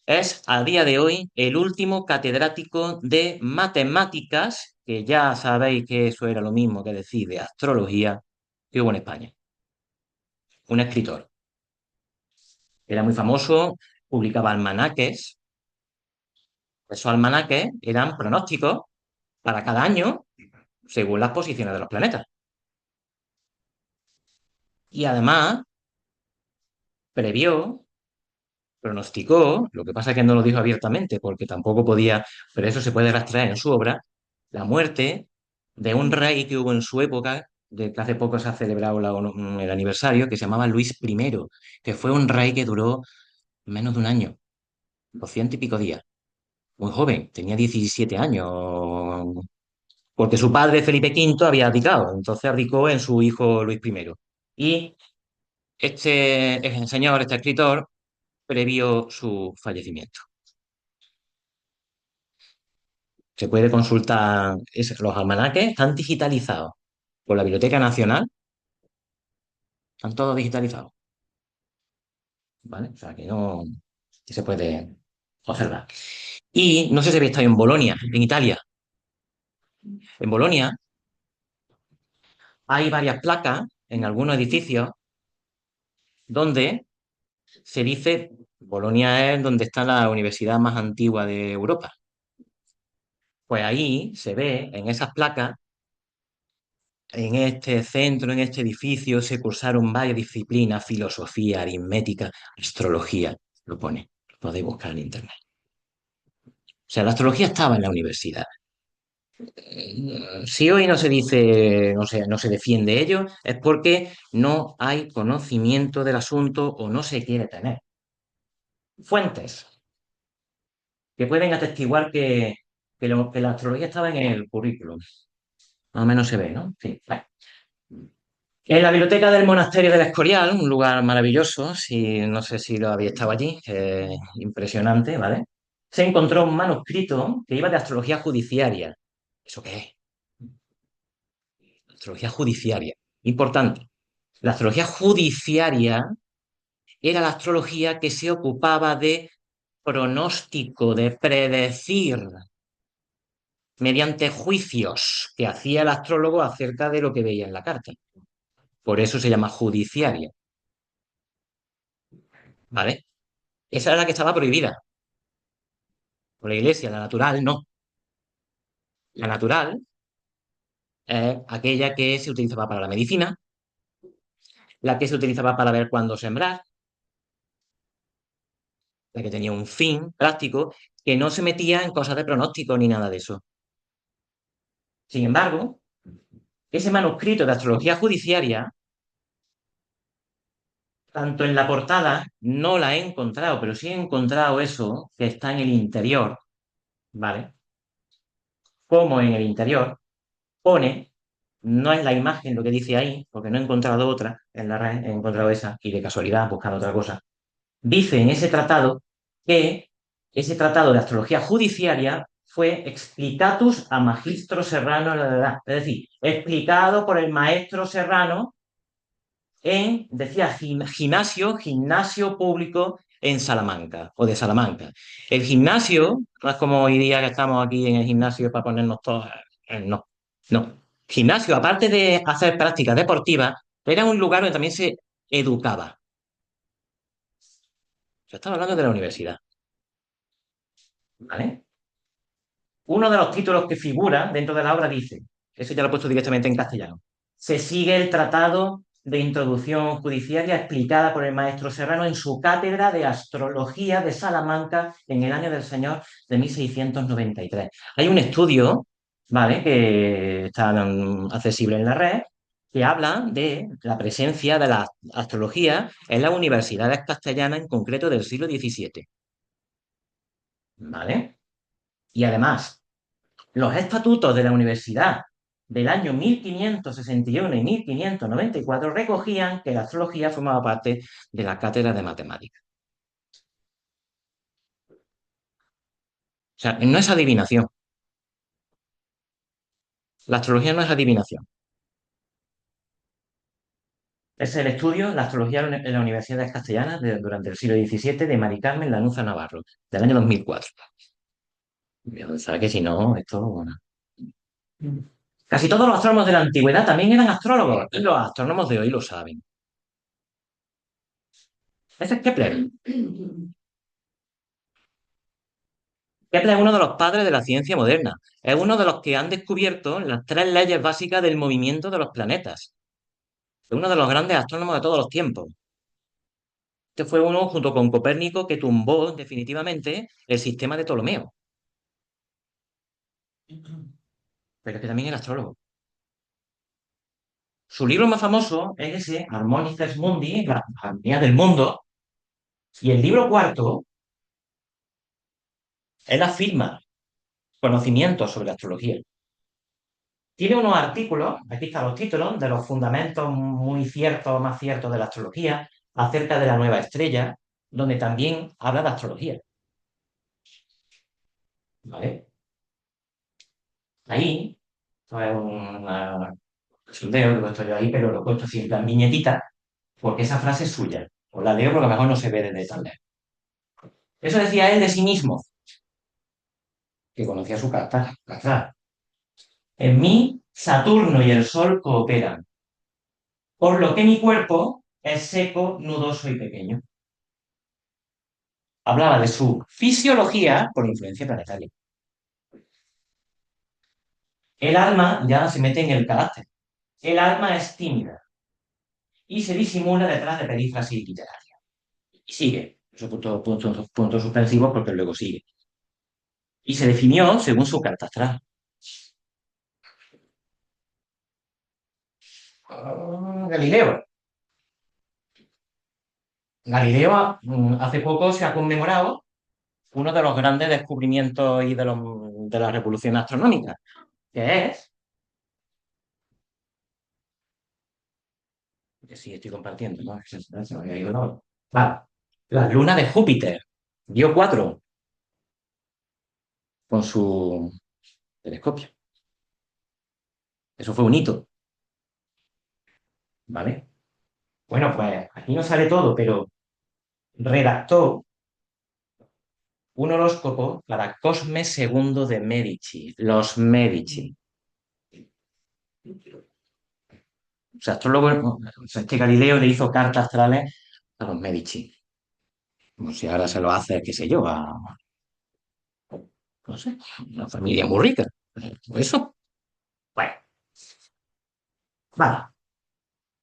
es a día de hoy el último catedrático de matemáticas, que ya sabéis que eso era lo mismo que decir de astrología, que hubo en España. Un escritor. Era muy famoso, publicaba almanaques. Esos almanaques eran pronósticos para cada año según las posiciones de los planetas. Y además previó, pronosticó, lo que pasa es que no lo dijo abiertamente porque tampoco podía, pero eso se puede rastrear en su obra, la muerte de un rey que hubo en su época, de que hace poco se ha celebrado el aniversario, que se llamaba Luis I, que fue un rey que duró menos de un año, 200 y pico días. Muy joven, tenía 17 años, porque su padre Felipe V había abdicado, entonces abdicó en su hijo Luis I. Y este señor, este escritor, previó su fallecimiento. Se puede consultar, los almanaques están digitalizados por la Biblioteca Nacional, están todos digitalizados, ¿vale? O sea que no que se puede observar. Y no sé si habéis estado en Bolonia, en Italia. En Bolonia hay varias placas en algunos edificios donde se dice, Bolonia es donde está la universidad más antigua de Europa. Pues ahí se ve en esas placas, en este centro, en este edificio, se cursaron varias disciplinas, filosofía, aritmética, astrología, lo pone, lo podéis buscar en internet. O sea, la astrología estaba en la universidad. Si hoy no se dice, no se defiende ello, es porque no hay conocimiento del asunto o no se quiere tener. Fuentes que pueden atestiguar que la astrología estaba en el currículum. Más o menos se ve, ¿no? Sí. Vale. En la biblioteca del Monasterio del Escorial, un lugar maravilloso, no sé si lo había estado allí, impresionante, ¿vale? Se encontró un manuscrito que iba de astrología judiciaria. ¿Eso qué es? Astrología judiciaria. Importante. La astrología judiciaria era la astrología que se ocupaba de pronóstico, de predecir mediante juicios que hacía el astrólogo acerca de lo que veía en la carta. Por eso se llama judiciaria, ¿vale? Esa era la que estaba prohibida por la iglesia, la natural no. La natural es aquella que se utilizaba para la medicina, la que se utilizaba para ver cuándo sembrar, la que tenía un fin práctico, que no se metía en cosas de pronóstico ni nada de eso. Sin embargo, ese manuscrito de astrología judiciaria, tanto en la portada, no la he encontrado, pero sí he encontrado eso que está en el interior, ¿vale? Como en el interior pone, no es la imagen lo que dice ahí, porque no he encontrado otra en la red, he encontrado esa y de casualidad buscando otra cosa. Dice en ese tratado que ese tratado de astrología judiciaria fue explicatus a magistro Serrano, es decir, explicado por el maestro Serrano decía, gimnasio público en Salamanca o de Salamanca. El gimnasio, no es como hoy día que estamos aquí en el gimnasio para ponernos todos, no, no. Gimnasio, aparte de hacer prácticas deportivas, era un lugar donde también se educaba. Yo estaba hablando de la universidad, ¿vale? Uno de los títulos que figura dentro de la obra dice, eso ya lo he puesto directamente en castellano, se sigue el tratado de introducción judiciaria explicada por el maestro Serrano en su cátedra de astrología de Salamanca en el año del Señor de 1693. Hay un estudio ¿vale? Que están accesibles en la red, que hablan de la presencia de la astrología en las universidades castellanas, en concreto del siglo XVII, ¿vale? Y además, los estatutos de la universidad del año 1561 y 1594 recogían que la astrología formaba parte de la cátedra de matemáticas. O sea, no es adivinación. La astrología no es adivinación. Es el estudio, la astrología en las universidades castellanas durante el siglo XVII de Mari Carmen Lanuza Navarro, del año 2004. Yo pensaba que si no, esto... bueno. Casi todos los astrónomos de la antigüedad también eran astrólogos, y los astrónomos de hoy lo saben. Ese es Kepler. Kepler es uno de los padres de la ciencia moderna. Es uno de los que han descubierto las tres leyes básicas del movimiento de los planetas. Es uno de los grandes astrónomos de todos los tiempos. Este fue uno, junto con Copérnico, que tumbó definitivamente el sistema de Ptolomeo. Pero es que también era astrólogo. Su libro más famoso es ese, Harmonices Mundi, la armonía del mundo, y el libro cuarto, él afirma conocimientos sobre astrología. Tiene unos artículos, aquí están los títulos, de los fundamentos muy ciertos, más ciertos de la astrología, acerca de la nueva estrella, donde también habla de astrología. ¿Vale? Ahí, esto es un sondeo que he puesto yo ahí, pero lo he puesto siempre en viñetita, porque esa frase es suya. Os la leo porque a lo mejor no se ve desde tan lejos. Eso decía él de sí mismo, que conocía su carta. En mí, Saturno y el Sol cooperan, por lo que mi cuerpo es seco, nudoso y pequeño. Hablaba de su fisiología por influencia planetaria. El alma ya se mete en el carácter. El alma es tímida y se disimula detrás de perífrasis literaria. Y sigue. Eso puntos suspensivos porque luego sigue. Y se definió según su carta astral. Galileo. Galileo hace poco se ha conmemorado uno de los grandes descubrimientos y de la revolución astronómica, que es, que sí estoy compartiendo, ¿no? Se me había ido, ¿no? Vale. La luna de Júpiter dio 4 con su telescopio. Eso fue un hito, ¿vale? Bueno, pues aquí no sale todo, pero redactó un horóscopo para Cosme II de Medici, los Medici. O sea, astrólogo, o sea, este Galileo le hizo cartas astrales a los Medici. Como si ahora se lo hace, qué sé yo, a, no sé, una familia muy rica. Eso, bueno, vale.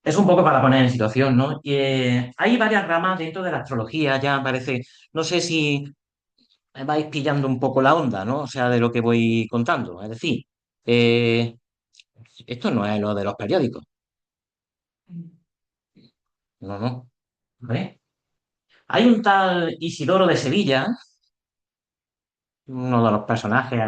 Es un poco para poner en situación, ¿no? Y, hay varias ramas dentro de la astrología, ya parece, no sé si vais pillando un poco la onda, ¿no? O sea, de lo que voy contando. Es decir, eh, esto no es lo de los periódicos, no, no. ¿Vale? Hay un tal Isidoro de Sevilla, uno de los personajes,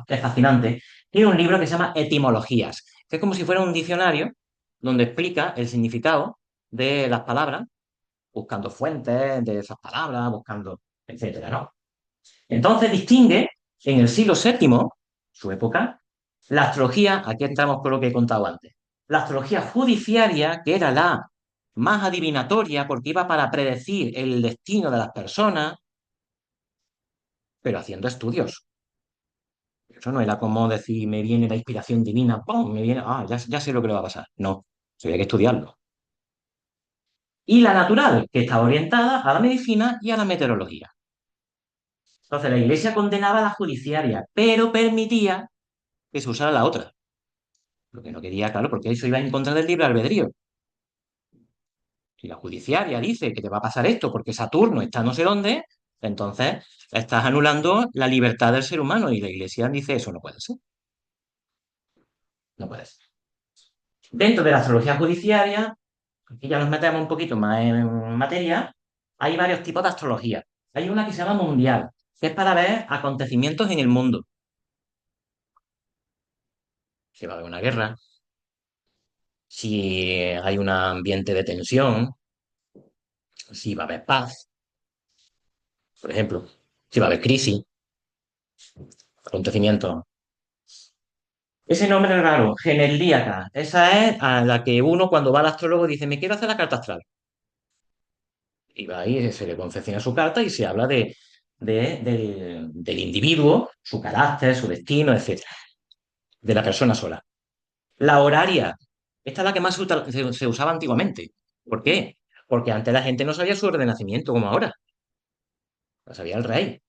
es fascinante, tiene un libro que se llama Etimologías, que es como si fuera un diccionario donde explica el significado de las palabras, buscando fuentes de esas palabras, buscando, etcétera, ¿no? Entonces distingue en el siglo VII, su época, la astrología, aquí estamos con lo que he contado antes, la astrología judiciaria, que era la más adivinatoria porque iba para predecir el destino de las personas, pero haciendo estudios. Eso no era como decir, me viene la inspiración divina, ¡pum! Me viene, ya sé lo que le va a pasar. No, eso había que estudiarlo. Y la natural, que estaba orientada a la medicina y a la meteorología. Entonces la Iglesia condenaba la judiciaria, pero permitía que se usara la otra. Lo que no quería, claro, porque eso iba en contra del libre albedrío. Si la judiciaria dice que te va a pasar esto porque Saturno está no sé dónde, entonces estás anulando la libertad del ser humano y la Iglesia dice eso no puede ser. No puede ser. Dentro de la astrología judiciaria, aquí ya nos metemos un poquito más en materia, hay varios tipos de astrología. Hay una que se llama mundial, que es para ver acontecimientos en el mundo. Si va a haber una guerra, si hay un ambiente de tensión, si va a haber paz, por ejemplo, si va a haber crisis, acontecimientos. Ese nombre es raro, genelíaca. Esa es a la que uno cuando va al astrólogo dice, me quiero hacer la carta astral. Y va ahí, se le confecciona su carta y se habla del individuo, su carácter, su destino, etcétera, de la persona sola. La horaria, esta es la que más se usaba antiguamente. ¿Por qué? Porque antes la gente no sabía su orden de nacimiento como ahora. La sabía el rey,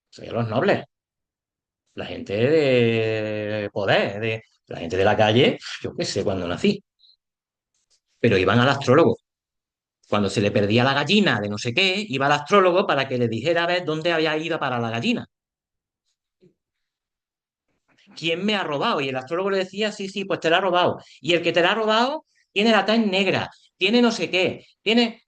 sabía los nobles, la gente de poder, la gente de la calle, yo qué sé cuándo nací. Pero iban al astrólogo. Cuando se le perdía la gallina de no sé qué, iba al astrólogo para que le dijera a ver dónde había ido para la gallina. ¿Quién me ha robado? Y el astrólogo le decía, sí, sí, pues te la ha robado. Y el que te la ha robado tiene la tez negra, tiene no sé qué, tiene...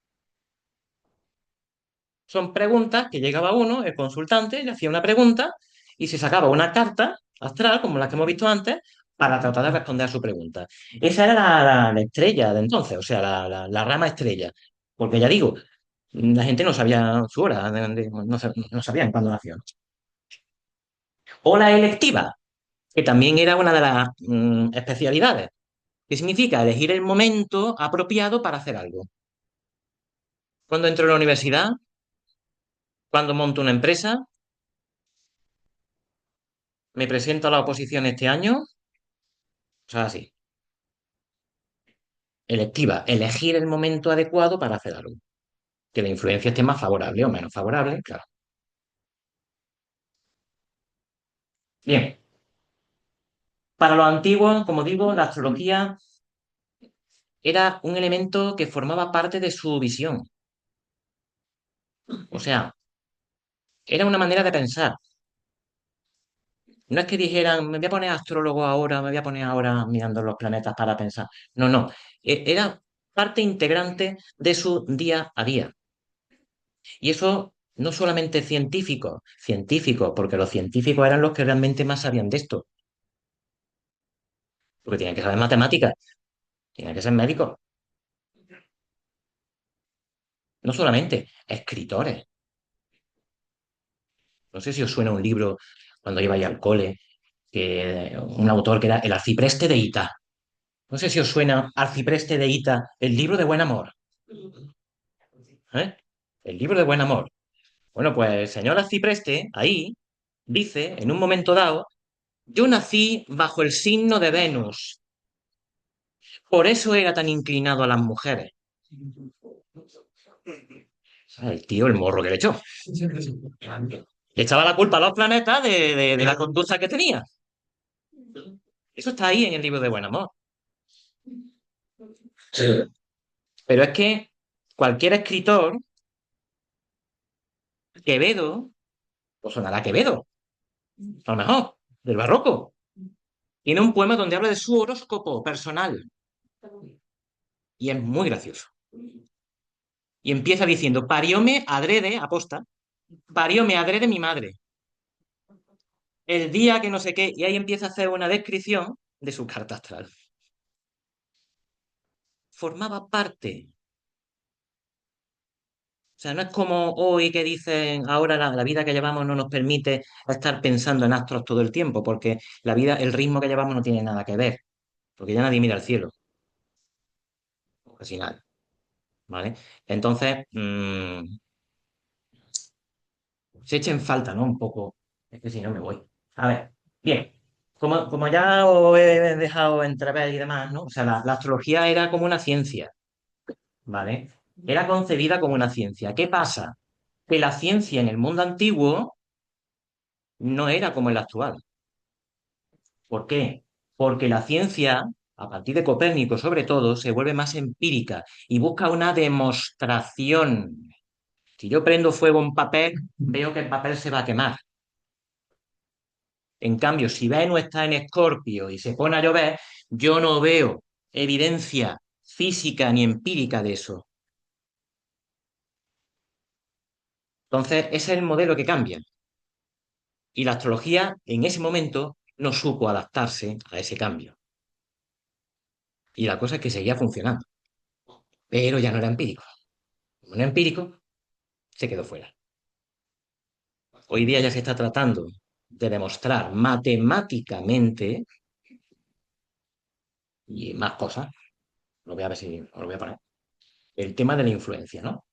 Son preguntas que llegaba uno, el consultante, le hacía una pregunta y se sacaba una carta astral, como las que hemos visto antes, para tratar de responder a su pregunta. Esa era la estrella de entonces, o sea, la rama estrella. Porque ya digo, la gente no sabía su hora, no sabían cuándo nació. O la electiva, que también era una de las especialidades, que significa elegir el momento apropiado para hacer algo. Cuando entro a la universidad, cuando monto una empresa, me presento a la oposición este año, o sea, así. Electiva, elegir el momento adecuado para hacer algo. Que la influencia esté más favorable o menos favorable, claro. Bien, para los antiguos, como digo, la astrología era un elemento que formaba parte de su visión. O sea, era una manera de pensar. No es que dijeran, me voy a poner astrólogo ahora, me voy a poner ahora mirando los planetas para pensar. No, no. Era parte integrante de su día a día. Y eso no solamente científicos, porque los científicos eran los que realmente más sabían de esto, porque tenían que saber matemáticas, tenían que ser médicos. No solamente, escritores. No sé si os suena un libro cuando ibais al cole, un autor que era El arcipreste de Ita. No sé si os suena Arcipreste de Ita, el libro de buen amor. ¿Eh? El libro de buen amor. Bueno, pues el señor Arcipreste, ahí, dice, en un momento dado, yo nací bajo el signo de Venus, por eso era tan inclinado a las mujeres. El tío, el morro que le echó. Le echaba la culpa a los planetas de la conducta que tenía. Eso está ahí en el libro de buen amor. Sí. Pero es que cualquier escritor, Quevedo, o sonará Quevedo, a lo mejor, del barroco, tiene un poema donde habla de su horóscopo personal y es muy gracioso. Y empieza diciendo, parióme adrede, aposta, parióme adrede mi madre, el día que no sé qué, y ahí empieza a hacer una descripción de su carta astral. Formaba parte. O sea, no es como hoy que dicen, ahora la vida que llevamos no nos permite estar pensando en astros todo el tiempo, porque la vida, el ritmo que llevamos no tiene nada que ver, porque ya nadie mira al cielo, casi nada, ¿vale? Entonces, se echa en falta, ¿no? Un poco, es que si no me voy. A ver, bien, como ya os he dejado entrever y demás, ¿no? O sea, la astrología era como una ciencia, ¿vale? Era concebida como una ciencia. ¿Qué pasa? Que la ciencia en el mundo antiguo no era como el actual. ¿Por qué? Porque la ciencia, a partir de Copérnico sobre todo, se vuelve más empírica y busca una demostración. Si yo prendo fuego a un papel, veo que el papel se va a quemar. En cambio, si Venus está en Escorpio y se pone a llover, yo no veo evidencia física ni empírica de eso. Entonces, ese es el modelo que cambia. Y la astrología en ese momento no supo adaptarse a ese cambio. Y la cosa es que seguía funcionando, pero ya no era empírico. Como no era empírico, se quedó fuera. Hoy día ya se está tratando de demostrar matemáticamente y más cosas. Lo voy a ver si os lo voy a poner. El tema de la influencia, ¿no?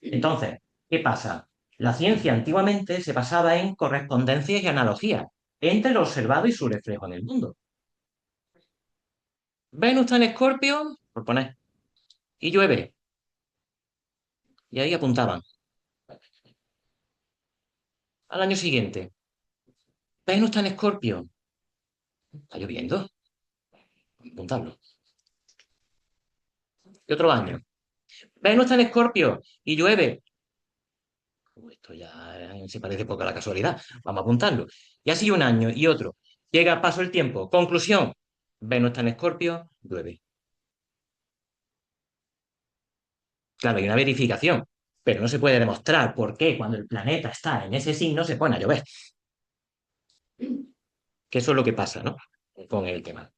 Entonces, ¿qué pasa? La ciencia antiguamente se basaba en correspondencias y analogías entre lo observado y su reflejo en el mundo. Venus está en Escorpio, por poner, y llueve. Y ahí apuntaban. Al año siguiente, Venus está en Escorpio. Está lloviendo. Apuntarlo. Y otro año. Venus está en Escorpio y llueve. Esto ya se parece poco a la casualidad. Vamos a apuntarlo. Y así un año y otro. Llega, paso el tiempo. Conclusión. Venus está en Escorpio, llueve. Claro, hay una verificación, pero no se puede demostrar por qué cuando el planeta está en ese signo se pone a llover. Que eso es lo que pasa, ¿no? Con el tema.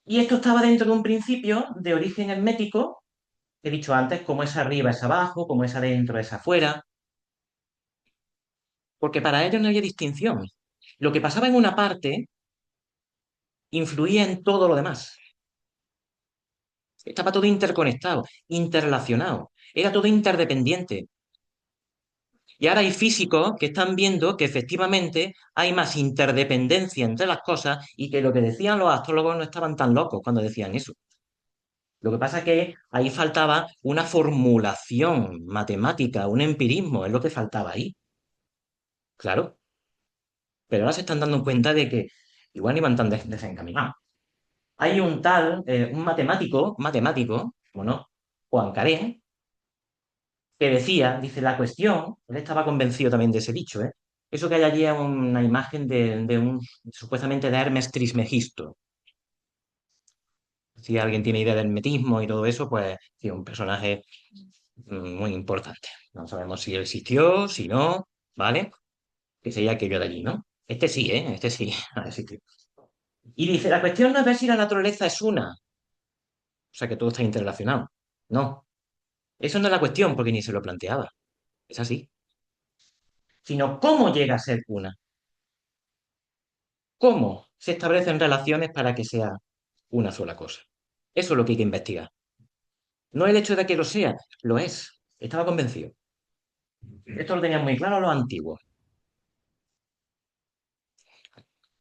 Y esto estaba dentro de un principio de origen hermético, que he dicho antes, como es arriba es abajo, como es adentro es afuera, porque para ellos no había distinción. Lo que pasaba en una parte influía en todo lo demás. Estaba todo interconectado, interrelacionado, era todo interdependiente. Y ahora hay físicos que están viendo que efectivamente hay más interdependencia entre las cosas y que lo que decían los astrólogos no estaban tan locos cuando decían eso. Lo que pasa es que ahí faltaba una formulación matemática, un empirismo, es lo que faltaba ahí. Claro, pero ahora se están dando cuenta de que igual no iban tan desencaminados. Hay un tal, un matemático, bueno, Juan Carén, que decía, dice, la cuestión, él estaba convencido también de ese dicho, ¿eh? Eso que hay allí es una imagen de un, supuestamente de Hermes Trismegisto. Si alguien tiene idea del hermetismo y todo eso, pues sí, un personaje muy importante. No sabemos si él existió, si no, ¿vale? Que sería aquello de allí, ¿no? Este sí, ¿eh? Este sí ha existido. Y dice, la cuestión no es ver si la naturaleza es una, o sea que todo está interrelacionado. No, eso no es la cuestión, porque ni se lo planteaba. Es así. Sino cómo llega a ser una. ¿Cómo se establecen relaciones para que sea una sola cosa? Eso es lo que hay que investigar. No el hecho de que lo sea, lo es. Estaba convencido. Esto lo tenían muy claro los antiguos.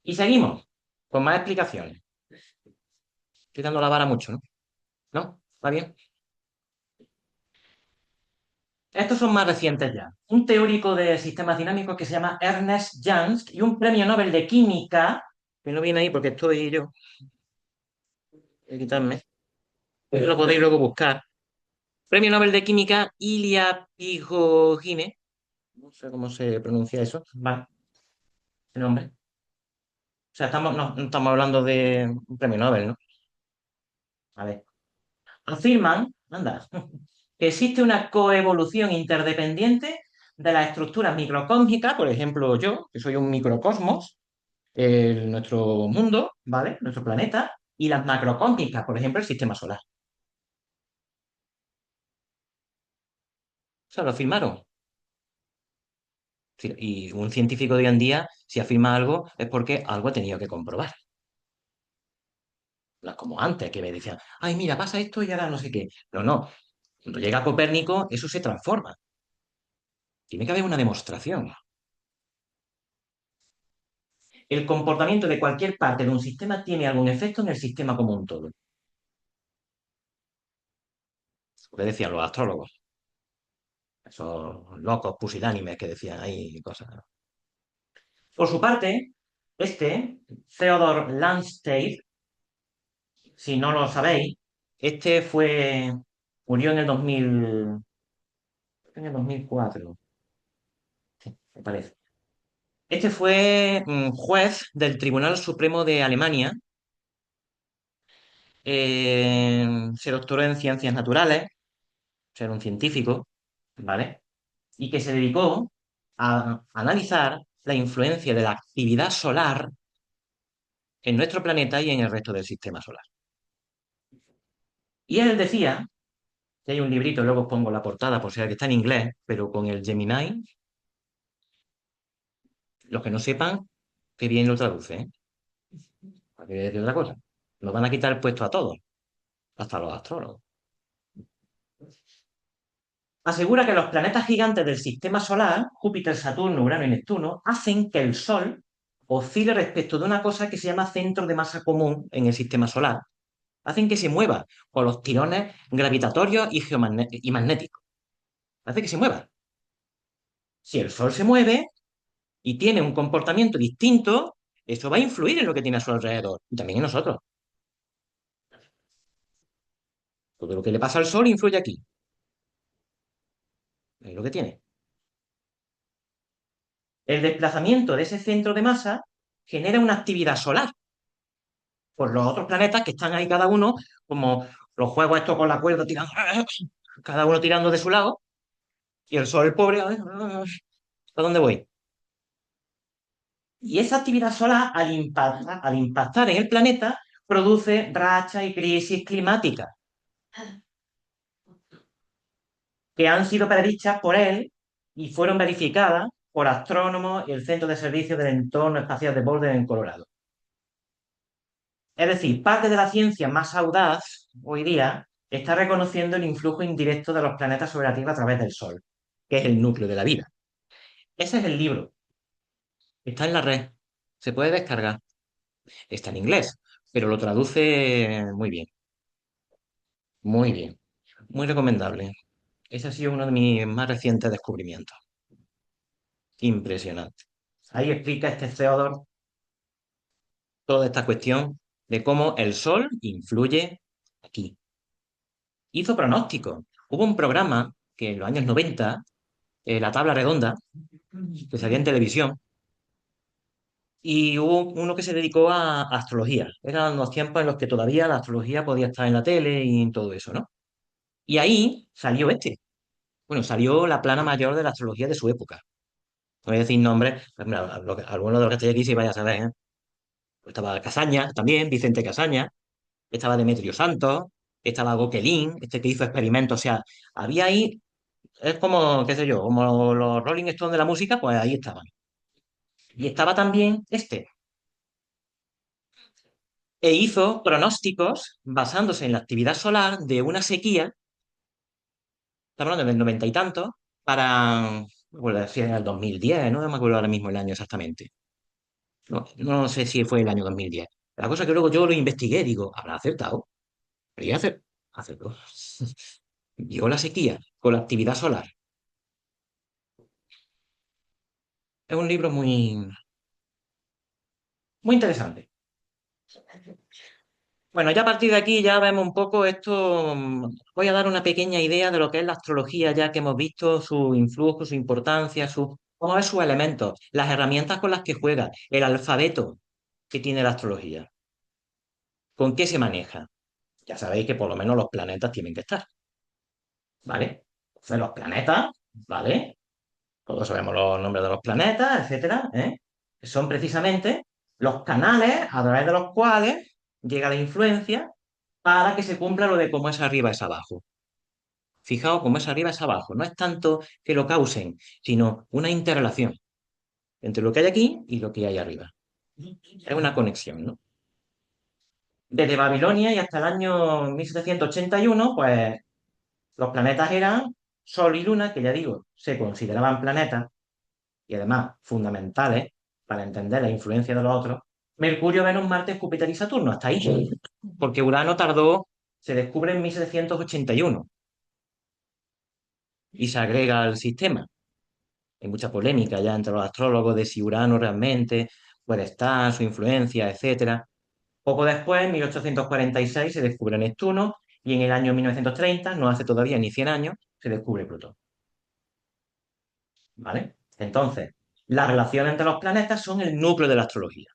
Y seguimos con más explicaciones. Estoy dando la vara mucho, ¿no? ¿No? ¿Va bien? Estos son más recientes ya. Un teórico de sistemas dinámicos que se llama Ernest Jans y un premio Nobel de Química, que no viene ahí porque estoy yo, voy a quitarme, lo podéis luego buscar. Premio Nobel de Química Ilya Prigogine, no sé cómo se pronuncia eso, va, el nombre. O sea, no estamos hablando de un premio Nobel, ¿no? A ver. Afirman, anda, que existe una coevolución interdependiente de las estructuras microcósmicas, por ejemplo, yo, que soy un microcosmos, nuestro mundo, ¿vale? Nuestro planeta, y las macrocósmicas, por ejemplo, el sistema solar. O sea, lo afirmaron. Sí, y un científico de hoy en día, si afirma algo, es porque algo ha tenido que comprobar. No es como antes, que me decían, ay, mira, pasa esto y ahora no sé qué. No, no. Cuando llega Copérnico, eso se transforma. Tiene que haber una demostración. El comportamiento de cualquier parte de un sistema tiene algún efecto en el sistema como un todo. Lo que decían los astrólogos. Esos locos pusilánimes que decían ahí cosas. Por su parte, Theodor Landstein, si no lo sabéis, murió en el 2004, sí, me parece. Este fue juez del Tribunal Supremo de Alemania. Se doctoró en ciencias naturales, o sea, era un científico, ¿vale? Y que se dedicó a analizar la influencia de la actividad solar en nuestro planeta y en el resto del sistema solar. Y él decía, que hay un librito, luego os pongo la portada por si que está en inglés, pero con el Gemini, los que no sepan, que bien lo traduce, ¿eh? Para que decir otra cosa. Nos van a quitar el puesto a todos, hasta los astrólogos. Asegura que los planetas gigantes del sistema solar, Júpiter, Saturno, Urano y Neptuno, hacen que el Sol oscile respecto de una cosa que se llama centro de masa común en el sistema solar. Hacen que se mueva por los tirones gravitatorios y magnéticos. Hace que se mueva. Si el Sol se mueve y tiene un comportamiento distinto, eso va a influir en lo que tiene a su alrededor y también en nosotros. Todo lo que le pasa al Sol influye aquí. Es lo que tiene. El desplazamiento de ese centro de masa genera una actividad solar por los otros planetas que están ahí cada uno, como los juegos estos con la cuerda tirando, cada uno tirando de su lado, y el Sol, el pobre, ¿a dónde voy? Y esa actividad solar, al impactar en el planeta, produce rachas y crisis climáticas que han sido predichas por él y fueron verificadas por astrónomos y el Centro de Servicios del Entorno Espacial de Boulder en Colorado. Es decir, parte de la ciencia más audaz hoy día está reconociendo el influjo indirecto de los planetas sobre la Tierra a través del Sol, que es el núcleo de la vida. Ese es el libro. Está en la red. Se puede descargar. Está en inglés, pero lo traduce muy bien. Muy bien. Muy recomendable. Ese ha sido uno de mis más recientes descubrimientos. Impresionante. Ahí explica este Theodor toda esta cuestión de cómo el Sol influye aquí. Hizo pronósticos. Hubo un programa que en los años 90, La Tabla Redonda, que salía en televisión, y hubo uno que se dedicó a astrología. Eran los tiempos en los que todavía la astrología podía estar en la tele y en todo eso, ¿no? Y ahí salió este. Bueno, salió la plana mayor de la astrología de su época. No voy a decir nombres, pues mira, algunos de los que estoy aquí sí vaya a saber, ¿eh? Pues estaba Casaña también, Vicente Casaña, estaba Demetrio Santos, estaba Goquelín, este que hizo experimentos, o sea, había ahí, es como, qué sé yo, como los Rolling Stones de la música, pues ahí estaban. Y estaba también este, e hizo pronósticos basándose en la actividad solar de una sequía, estamos hablando del noventa y tanto, para, bueno, decía en el 2010, no me acuerdo ahora mismo el año exactamente. No, no sé si fue el año 2010. La cosa que luego yo lo investigué, digo, ¿habrá acertado? Pero ya acertó. Llegó la sequía con la actividad solar. Es un libro muy interesante. Bueno, ya a partir de aquí ya vemos un poco esto. Voy a dar una pequeña idea de lo que es la astrología, ya que hemos visto su influjo, su importancia, cómo es sus elementos, las herramientas con las que juega, el alfabeto que tiene la astrología, con qué se maneja. Ya sabéis que por lo menos los planetas tienen que estar, ¿vale? Entonces, los planetas, ¿vale? Todos sabemos los nombres de los planetas, etcétera, ¿eh? Son precisamente los canales a través de los cuales llega la influencia para que se cumpla lo de cómo es arriba es abajo. Fijaos cómo es arriba es abajo. No es tanto que lo causen, sino una interrelación entre lo que hay aquí y lo que hay arriba. Es una conexión, ¿no? Desde Babilonia y hasta el año 1781, pues los planetas eran Sol y Luna, que ya digo, se consideraban planetas y además fundamentales para entender la influencia de los otros. Mercurio, Venus, Marte, Júpiter y Saturno, hasta ahí. Porque Urano tardó, se descubre en 1781 y se agrega al sistema. Hay mucha polémica ya entre los astrólogos de si Urano realmente puede estar, su influencia, etcétera. Poco después, en 1846, se descubre Neptuno y en el año 1930, no hace todavía ni 100 años, se descubre Plutón. ¿Vale? Entonces, Las relaciones entre los planetas son el núcleo de la astrología.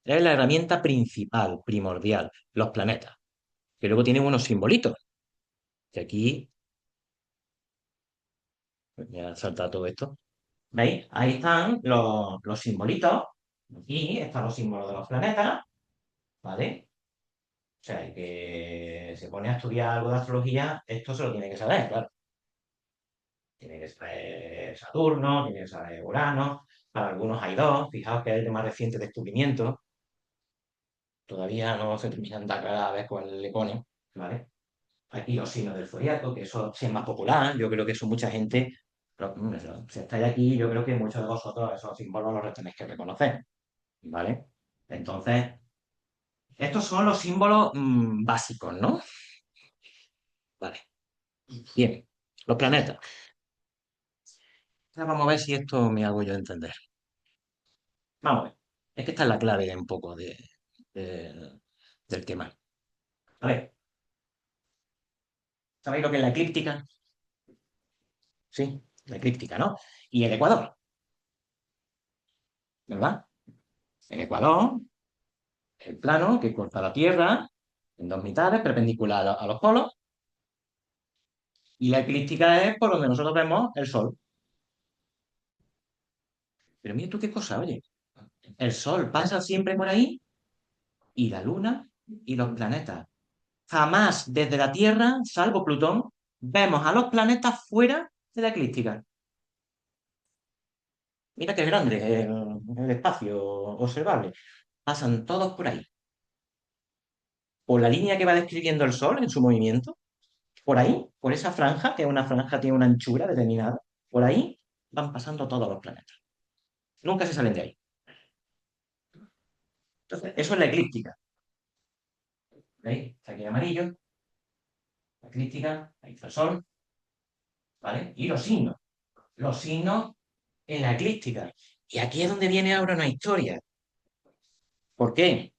Es la herramienta principal, primordial, los planetas, que luego tienen unos simbolitos. Que aquí, ya salta todo esto. ¿Veis? Ahí están los simbolitos. Aquí están los símbolos de los planetas, ¿vale? O sea, el que se pone a estudiar algo de astrología, esto se lo tiene que saber, claro. Tiene que saber Saturno, tiene que saber Urano. Para algunos hay dos. Fijaos que es el de más reciente descubrimiento. Todavía no se terminan de aclarar a ver cuál le ponen, ¿vale? Aquí los signos del zodiaco, que eso sí es más popular. Yo creo que eso mucha gente, si estáis aquí, yo creo que muchos de vosotros esos símbolos los tenéis que reconocer, ¿vale? Entonces, estos son los símbolos básicos, ¿no? Vale. Bien, los planetas. Ahora vamos a ver si esto me hago yo entender. Vamos a ver. Es que esta es la clave de un poco de- del tema. A ver, ¿sabéis lo que es la eclíptica? Sí, la eclíptica, ¿no? Y el ecuador, ¿verdad? El ecuador, el plano que corta la Tierra en dos mitades, perpendicular a los polos, y la eclíptica es por donde nosotros vemos el Sol. Pero mira tú qué cosa, oye. El Sol pasa siempre por ahí y la Luna y los planetas. Jamás desde la Tierra, salvo Plutón, vemos a los planetas fuera de la eclíptica. Mira qué grande el espacio observable. Pasan todos por ahí. Por la línea que va describiendo el Sol en su movimiento, por ahí, por esa franja, que es una franja, tiene una anchura determinada, por ahí van pasando todos los planetas. Nunca se salen de ahí. Entonces, eso es la eclíptica. ¿Veis? Está aquí en amarillo, la eclíptica, ahí está el Sol, ¿vale? Y los signos. Los signos en la eclíptica. Y aquí es donde viene ahora una historia. ¿Por qué?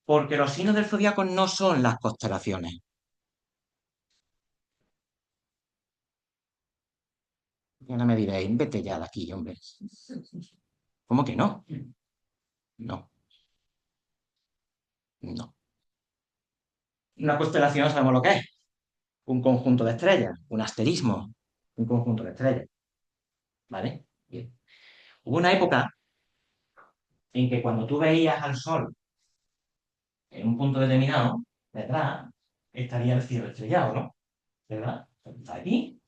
Porque los signos del zodiaco no son las constelaciones. Y ahora me diréis, vete ya de aquí, hombre. ¿Cómo que no? No, no. Una constelación sabemos lo que es. Un conjunto de estrellas, un asterismo, un conjunto de estrellas, ¿vale? Bien. Hubo una época en que cuando tú veías al Sol en un punto determinado, detrás estaría el cielo estrellado, ¿no? ¿Verdad? Está aquí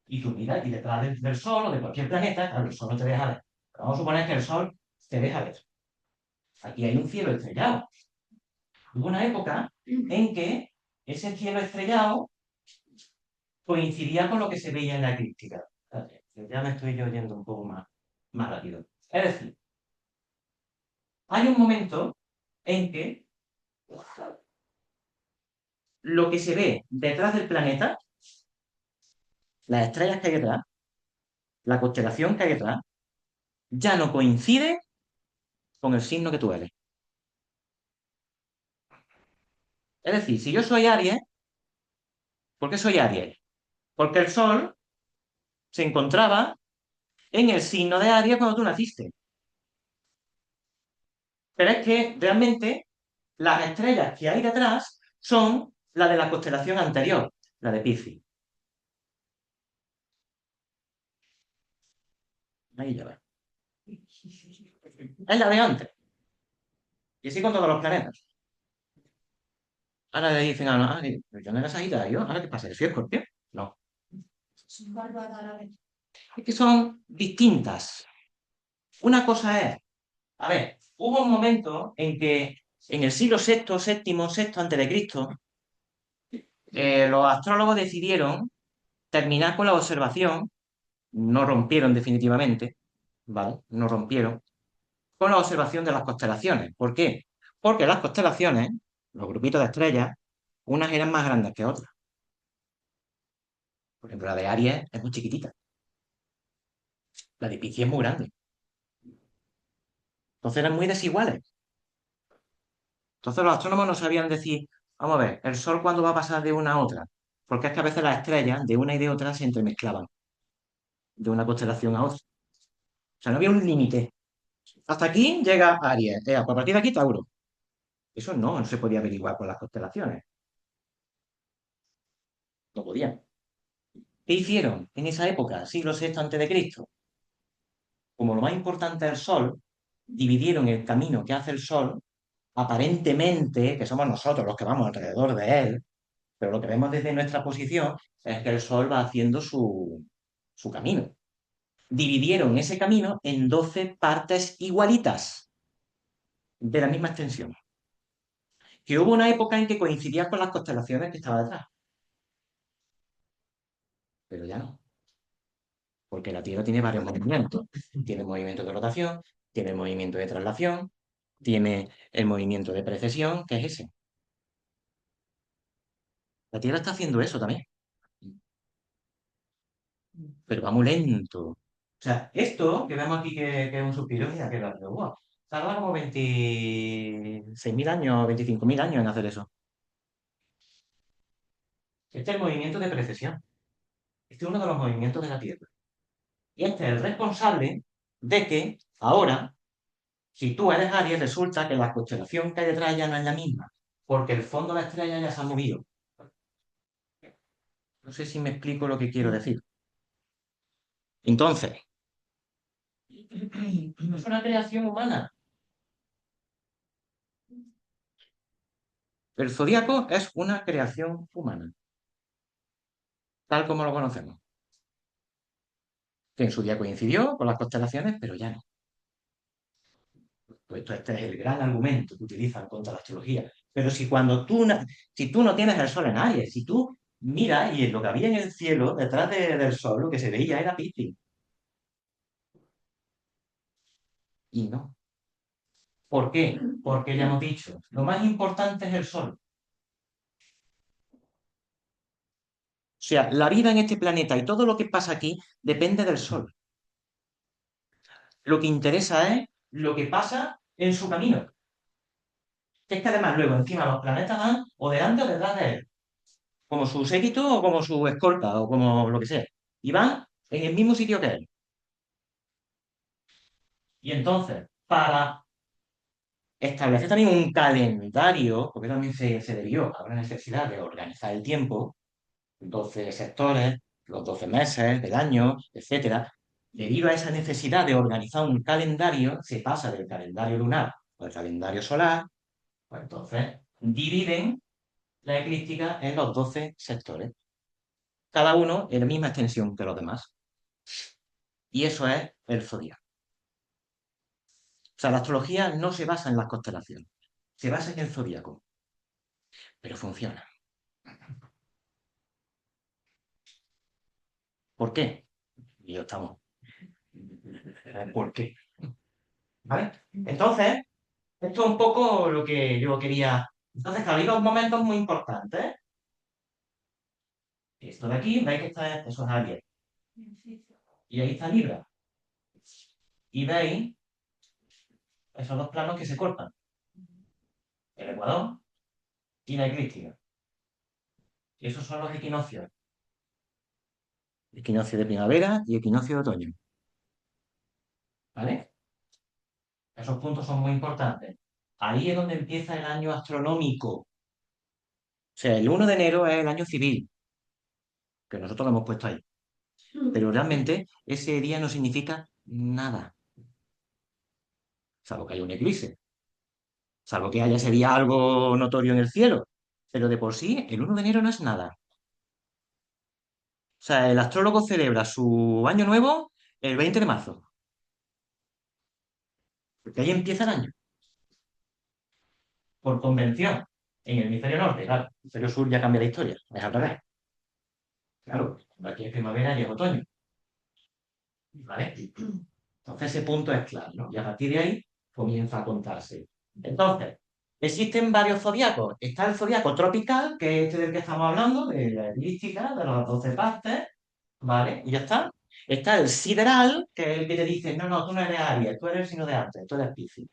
y tú miras y detrás del Sol o de cualquier planeta, claro, el Sol no te deja ver. Pero vamos a suponer que el Sol te deja ver. Aquí hay un cielo estrellado. Hubo una época en que ese cielo estrellado coincidía con lo que se veía en la eclíptica. Espérate, que ya me estoy yo yendo un poco más rápido. Es decir, hay un momento en que lo que se ve detrás del planeta, las estrellas que hay detrás, la constelación que hay detrás, ya no coincide con el signo que tú eres. Es decir, si yo soy Aries, ¿por qué soy Aries? Porque el Sol se encontraba en el signo de Aries cuando tú naciste. Pero es que realmente las estrellas que hay detrás son las de la constelación anterior, la de Piscis. Ahí ya va. Es la de antes. Y así con todos los planetas. Ahora le dicen a uno, yo no era Sagitario, ¿ahora qué pasa? ¿Que soy Escorpio? No. Es que son distintas. Una cosa es, a ver, hubo un momento en que en el siglo sexto, séptimo, sexto antes de Cristo, los astrólogos decidieron terminar con la observación, no rompieron definitivamente, ¿vale? No rompieron, con la observación de las constelaciones. ¿Por qué? Porque las constelaciones, los grupitos de estrellas, unas eran más grandes que otras. Por ejemplo, la de Aries es muy chiquitita, la de Piscis es muy grande. Entonces eran muy desiguales. Entonces los astrónomos no sabían decir, vamos a ver, el Sol cuándo va a pasar de una a otra. Porque es que a veces las estrellas de una y de otra se entremezclaban de una constelación a otra. O sea, no había un límite. Hasta aquí llega Aries, pues a partir de aquí Tauro. Eso no se podía averiguar con las constelaciones. No podían. ¿Qué hicieron en esa época, siglo VI antes de Cristo? Como lo más importante es el Sol, dividieron el camino que hace el Sol, aparentemente, que somos nosotros los que vamos alrededor de él, pero lo que vemos desde nuestra posición es que el Sol va haciendo su camino. Dividieron ese camino en 12 partes igualitas de la misma extensión. Que hubo una época en que coincidía con las constelaciones que estaba detrás, pero ya no, porque la Tierra tiene varios movimientos. Tiene movimiento de rotación, tiene movimiento de traslación, tiene el movimiento de precesión, que es ese. La Tierra está haciendo eso también, pero va muy lento. O sea, esto que vemos aquí que es un suspiro, mira que rápido, wow, tarda como 26.000 años, 25.000 años en hacer eso. Este es el movimiento de precesión. Este es uno de los movimientos de la Tierra. Y este es el responsable de que ahora, si tú eres Aries, resulta que la constelación que hay detrás ya no es la misma, porque el fondo de la estrella ya se ha movido. No sé si me explico lo que quiero decir. Entonces, es una creación humana. El zodíaco es una creación humana, tal como lo conocemos. Que en su día coincidió con las constelaciones, pero ya no. Pues este es el gran argumento que utilizan contra la astrología. Pero si tú no tienes el sol en Aries, si tú miras y lo que había en el cielo, detrás del sol, lo que se veía era Piscis. Y no. ¿Por qué? Porque ya hemos dicho, lo más importante es el sol. O sea, la vida en este planeta y todo lo que pasa aquí depende del sol. Lo que interesa es lo que pasa en su camino. Que es que además luego encima los planetas van o delante o detrás de él, como su séquito o como su escolta o como lo que sea. Y van en el mismo sitio que él. Y entonces, para establecer también un calendario, porque también se debió a una necesidad de organizar el tiempo, 12 sectores, los 12 meses del año, etcétera. Debido a esa necesidad de organizar un calendario, se pasa del calendario lunar al calendario solar, pues entonces dividen la eclíptica en los 12 sectores, cada uno en la misma extensión que los demás. Y eso es el zodiaco. O sea, la astrología no se basa en las constelaciones, se basa en el zodiaco, pero funciona. ¿Por qué? Y yo estamos. ¿Por qué? ¿Vale? Entonces, esto es un poco lo que yo quería. Entonces, claro, hay dos momentos muy importantes. Esto de aquí, veis que eso es Aries. Y ahí está Libra. Y veis esos dos planos que se cortan. El Ecuador y la eclíptica. Y esos son los equinoccios. Equinoccio de primavera y equinoccio de otoño. ¿Vale? Esos puntos son muy importantes. Ahí es donde empieza el año astronómico. O sea, el 1 de enero es el año civil, que nosotros lo hemos puesto ahí. Pero realmente ese día no significa nada, salvo que haya un eclipse, salvo que haya ese día algo notorio en el cielo. Pero de por sí, el 1 de enero no es nada. O sea, el astrólogo celebra su año nuevo el 20 de marzo, porque ahí empieza el año, por convención, en el hemisferio norte, claro. El hemisferio sur ya cambia la historia, es al revés. Claro, aquí es primavera y es otoño, ¿vale? Entonces ese punto es clave, ¿no? Y a partir de ahí comienza a contarse. Entonces, existen varios zodiacos. Está el zodiaco tropical, que es este del que estamos hablando, de la elíptica, de las 12 partes, ¿vale? Y ya está. Está el sideral, que es el que te dice, no, no, tú no eres Aries, tú eres el signo de antes, tú eres Piscis.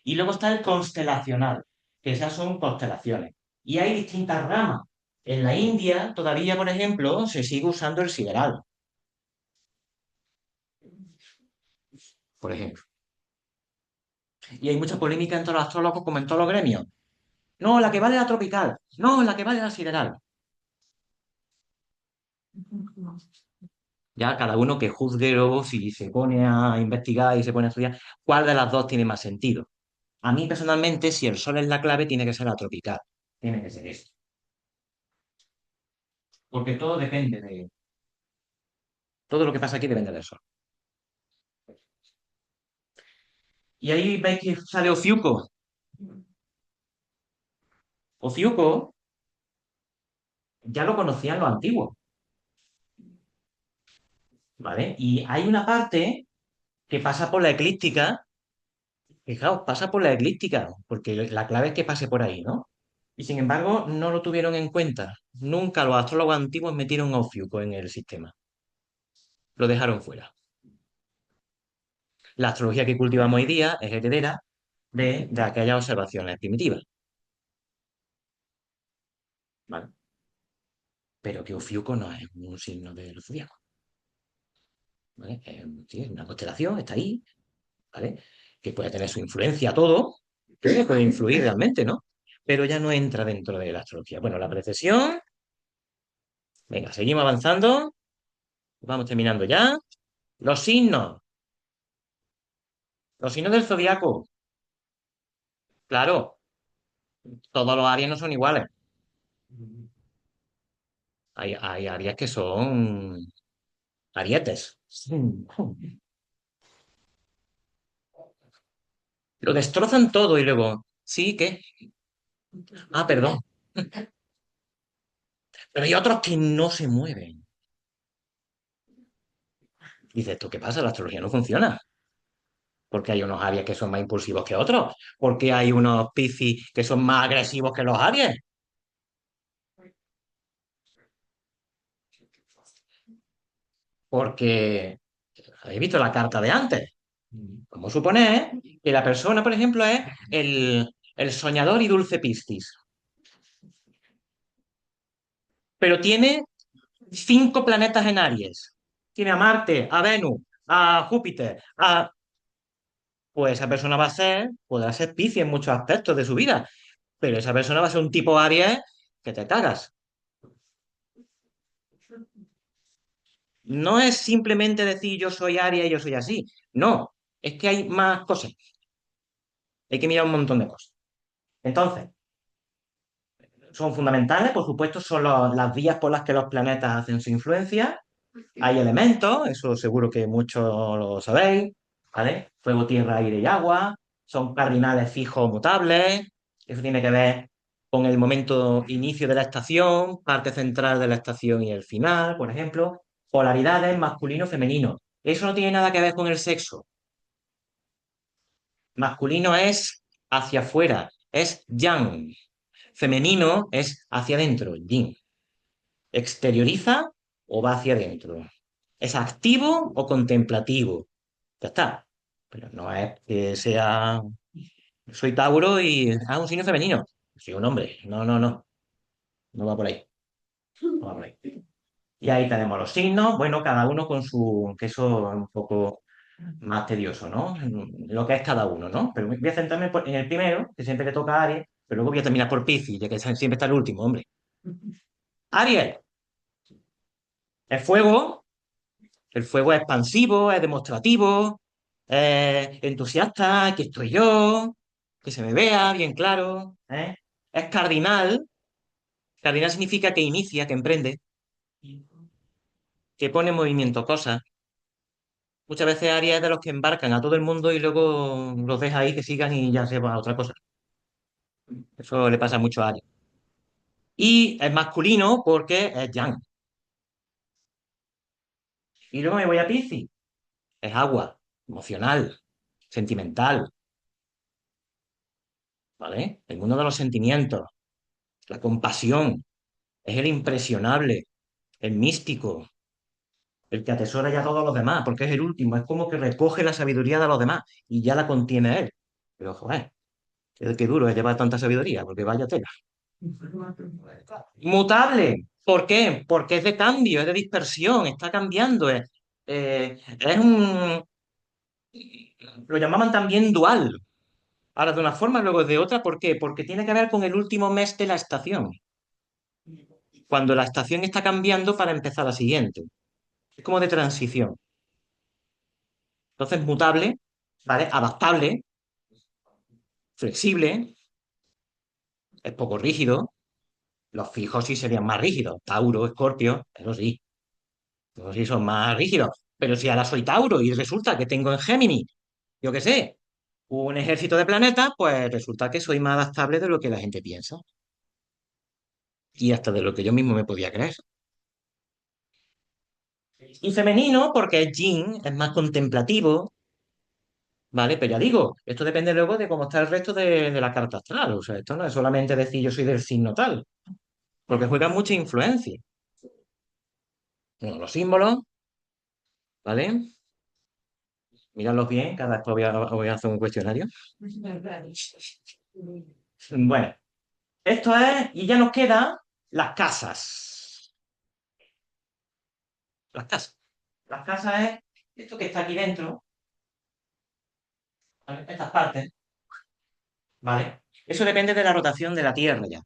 Y luego está el constelacional, que esas son constelaciones. Y hay distintas ramas. En la India, todavía, por ejemplo, se sigue usando el sideral. por ejemplo. Y hay mucha polémica entre los astrólogos como en todos los gremios. No, la que vale la tropical. No, la que vale la sideral. Ya cada uno que juzgue luego si se pone a investigar y se pone a estudiar cuál de las dos tiene más sentido. A mí personalmente, si el sol es la clave, tiene que ser la tropical. Tiene que ser eso. Porque todo depende de... Todo lo que pasa aquí depende del sol. Y ahí veis que sale Ofiuco. Ofiuco ya lo conocían los antiguos, ¿vale? Y hay una parte que pasa por la eclíptica. Fijaos, pasa por la eclíptica, porque la clave es que pase por ahí, ¿no? Y sin embargo, no lo tuvieron en cuenta. Nunca los astrólogos antiguos metieron a Ofiuco en el sistema. Lo dejaron fuera. La astrología que cultivamos hoy día es heredera de aquellas observaciones primitivas, ¿vale? Pero que Ofiuco no es un signo del zodiaco, ¿vale? Sí, es una constelación, está ahí, ¿vale? Que puede tener su influencia todo, que puede influir realmente, ¿no? Pero ya no entra dentro de la astrología. Bueno, la precesión, venga, seguimos avanzando. Vamos terminando ya. Los signos. Los signos del zodiaco. Claro, todos los Aries no son iguales. Hay Aries que son arietes. Lo destrozan todo y luego, sí, ¿qué? Ah, perdón. Pero hay otros que no se mueven. Dices, ¿esto qué pasa? La astrología no funciona. Porque hay unos Aries que son más impulsivos que otros. Porque hay unos Piscis que son más agresivos que los Aries. Porque habéis visto la carta de antes. Vamos a suponer que la persona, por ejemplo, es el soñador y dulce Piscis, pero tiene 5 planetas en Aries. Tiene a Marte, a Venus, a Júpiter, pues esa persona va a ser, podrá ser Piscis en muchos aspectos de su vida, pero esa persona va a ser un tipo Aries que te cagas. No es simplemente decir yo soy Aries y yo soy así. No, es que hay más cosas. Hay que mirar un montón de cosas. Entonces, son fundamentales, por supuesto, son las vías por las que los planetas hacen su influencia. Hay elementos, eso seguro que muchos lo sabéis, ¿vale? Fuego, tierra, aire y agua. Son cardinales fijos o mutables. Eso tiene que ver con el momento inicio de la estación, parte central de la estación y el final, por ejemplo. Polaridades masculino-femenino. Eso no tiene nada que ver con el sexo. Masculino es hacia afuera, es yang. Femenino es hacia adentro, yin. ¿Exterioriza o va hacia adentro? ¿Es activo o contemplativo? Ya está. Pero no es que sea, soy Tauro y un signo femenino. Soy un hombre. No, no, no. No va por ahí. No va por ahí. Y ahí tenemos los signos. Bueno, cada uno con su, que eso es un poco más tedioso, ¿no? Lo que es cada uno, ¿no? Pero voy a centrarme en el primero, que siempre le toca a Aries, pero luego voy a terminar por Piscis, ya que siempre está el último, hombre. Aries, el fuego. El fuego es expansivo, es demostrativo, es entusiasta, aquí estoy yo, que se me vea bien claro, ¿eh? Es cardinal. Cardinal significa que inicia, que emprende, que pone en movimiento cosas. Muchas veces Aries es de los que embarcan a todo el mundo y luego los deja ahí que sigan y ya se va a otra cosa. Eso le pasa mucho a Aries. Y es masculino porque es Yang. Y luego me voy a Piscis. Es agua, emocional, sentimental, ¿vale? El mundo de los sentimientos, la compasión. Es el impresionable, el místico, el que atesora ya a todos los demás, porque es el último, es como que recoge la sabiduría de los demás y ya la contiene él. Pero, joder, qué duro es llevar tanta sabiduría, porque vaya tela. Mutable, ¿por qué? Porque es de cambio, es de dispersión, está cambiando. Es un, Lo llamaban también dual. Ahora de una forma, luego de otra. ¿Por qué? Porque tiene que ver con el último mes de la estación. Cuando la estación está cambiando para empezar la siguiente. Es como de transición. Entonces, mutable, ¿vale? Adaptable, flexible, es poco rígido. Los fijos sí serían más rígidos. Tauro, Escorpio, eso sí son más rígidos. Pero si ahora soy Tauro y resulta que tengo en Géminis, yo qué sé, un ejército de planetas, pues resulta que soy más adaptable de lo que la gente piensa. Y hasta de lo que yo mismo me podía creer. Y femenino, porque es yin, es más contemplativo, ¿vale? Pero ya digo, esto depende luego de cómo está el resto de la carta astral. O sea, esto no es solamente decir yo soy del signo tal, porque juega mucha influencia. Bueno, los símbolos, ¿vale? Míralos bien, cada vez que voy a hacer un cuestionario. Bueno, esto es, y ya nos quedan las casas. Las casas. Las casas es esto que está aquí dentro, ¿vale? Estas partes, ¿vale? Eso depende de la rotación de la Tierra ya. O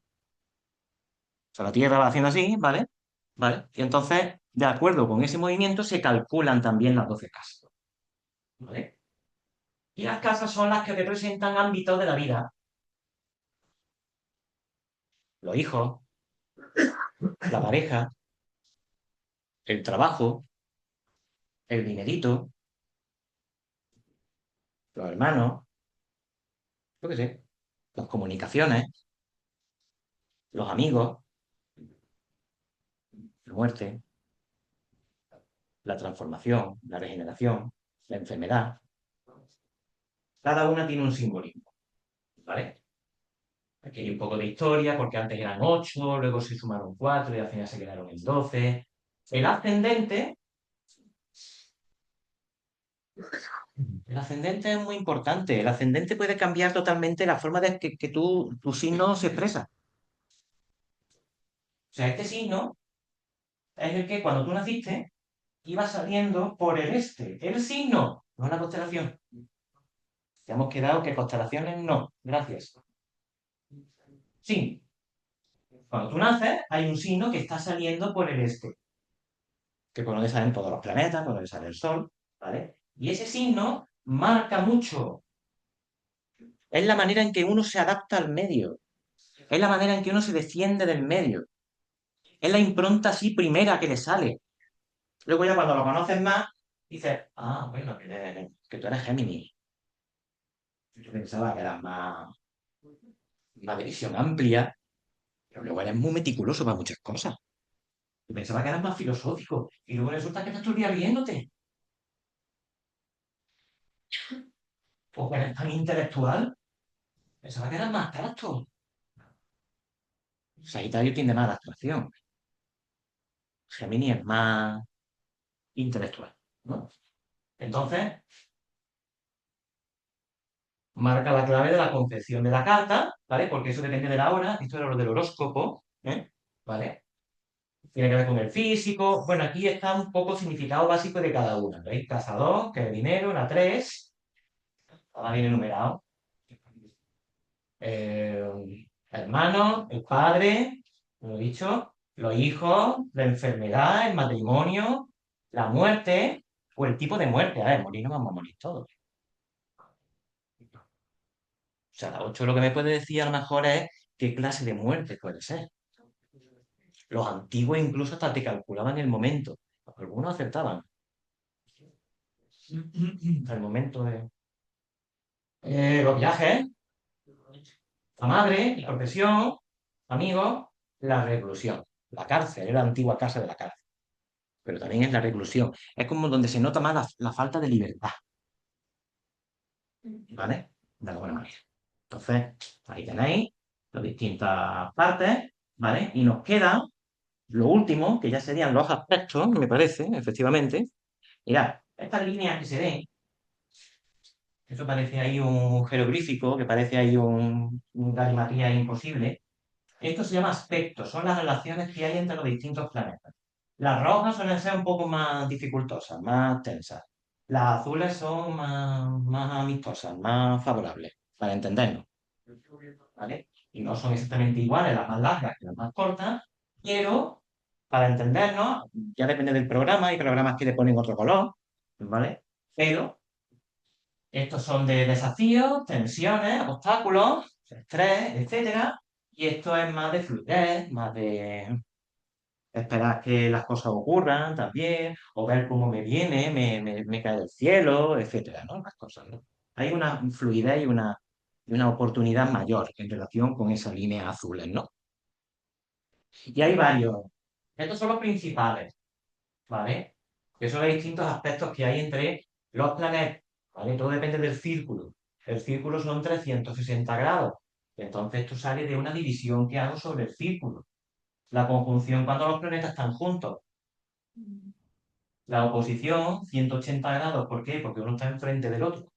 sea, la Tierra va haciendo así, ¿vale? ¿Vale? Y entonces, de acuerdo con ese movimiento, se calculan también las 12 casas, ¿vale? Y las casas son las que representan ámbitos de la vida. Los hijos, la pareja, el trabajo, el dinerito, los hermanos, yo qué sé, las comunicaciones, los amigos, la muerte, la transformación, la regeneración, la enfermedad. Cada una tiene un simbolismo, ¿vale? Aquí hay un poco de historia, porque antes eran 8, luego se sumaron 4 y al final se quedaron en 12. El ascendente, el ascendente es muy importante. El ascendente puede cambiar totalmente la forma de que tu signo se expresa. O sea, este signo es el que cuando tú naciste iba saliendo por el este. El signo, no la constelación. Ya hemos quedado que constelaciones no. Gracias. Sí, cuando tú naces hay un signo que está saliendo por el este, que por donde salen todos los planetas, por donde sale el Sol, ¿vale? Y ese signo marca mucho. Es la manera en que uno se adapta al medio. Es la manera en que uno se defiende del medio. Es la impronta así primera que le sale. Luego ya cuando lo conoces más, dices, ah, bueno, que tú eres Géminis. Yo pensaba que eras más una visión amplia, pero luego eres muy meticuloso para muchas cosas. Yo pensaba que eras más filosófico y luego resulta que estás todo el día riéndote. O que eres tan intelectual. Pensaba que eras más abstracto. Sagitario tiende más a la abstracción. Géminis es más intelectual, ¿no? Entonces, marca la clave de la concepción de la carta, ¿vale? Porque eso depende de la hora. Esto era lo del horóscopo, ¿eh? ¿Vale? Tiene que ver con el físico. Bueno, aquí está un poco el significado básico de cada una. ¿Veis? Casa 2, que es el dinero, la 3, ahora viene numerado. Hermano, el padre, como he dicho, los hijos, la enfermedad, el matrimonio, la muerte o el tipo de muerte. A ver, morir no vamos a morir todos. O sea, la 8 lo que me puede decir a lo mejor es qué clase de muerte puede ser. Los antiguos incluso hasta te calculaban el momento. Algunos acertaban. El momento de... los viajes, la madre, la profesión, amigos, la reclusión. La cárcel, era la antigua casa de la cárcel. Pero también es la reclusión. Es como donde se nota más la falta de libertad, ¿vale? De alguna manera. Entonces, ahí tenéis las distintas partes, ¿vale? Y nos queda lo último, que ya serían los aspectos, me parece, efectivamente. Mirad, estas líneas que se ven, eso parece ahí un jeroglífico, que parece ahí un galimatías imposible. Esto se llama aspectos, son las relaciones que hay entre los distintos planetas. Las rojas suelen ser un poco más dificultosas, más tensas. Las azules son más amistosas, más favorables, para entendernos, ¿vale? Y no son exactamente iguales las más largas que las más cortas, pero para entendernos, ya depende del programa, hay programas que le ponen otro color, ¿vale? Pero estos son de desafíos, tensiones, obstáculos, estrés, etcétera, y esto es más de fluidez, más de esperar que las cosas ocurran también, o ver cómo me viene, me cae del cielo, etcétera, ¿no? Las cosas, ¿no? Hay una fluidez y una oportunidad mayor en relación con esas líneas azules, ¿no? Y hay varios. Estos son los principales, ¿vale? Que son los distintos aspectos que hay entre los planetas, ¿vale? Todo depende del círculo. El círculo son 360 grados. Entonces esto sale de una división que hago sobre el círculo. La conjunción cuando los planetas están juntos. La oposición, 180 grados, ¿por qué? Porque uno está enfrente del otro.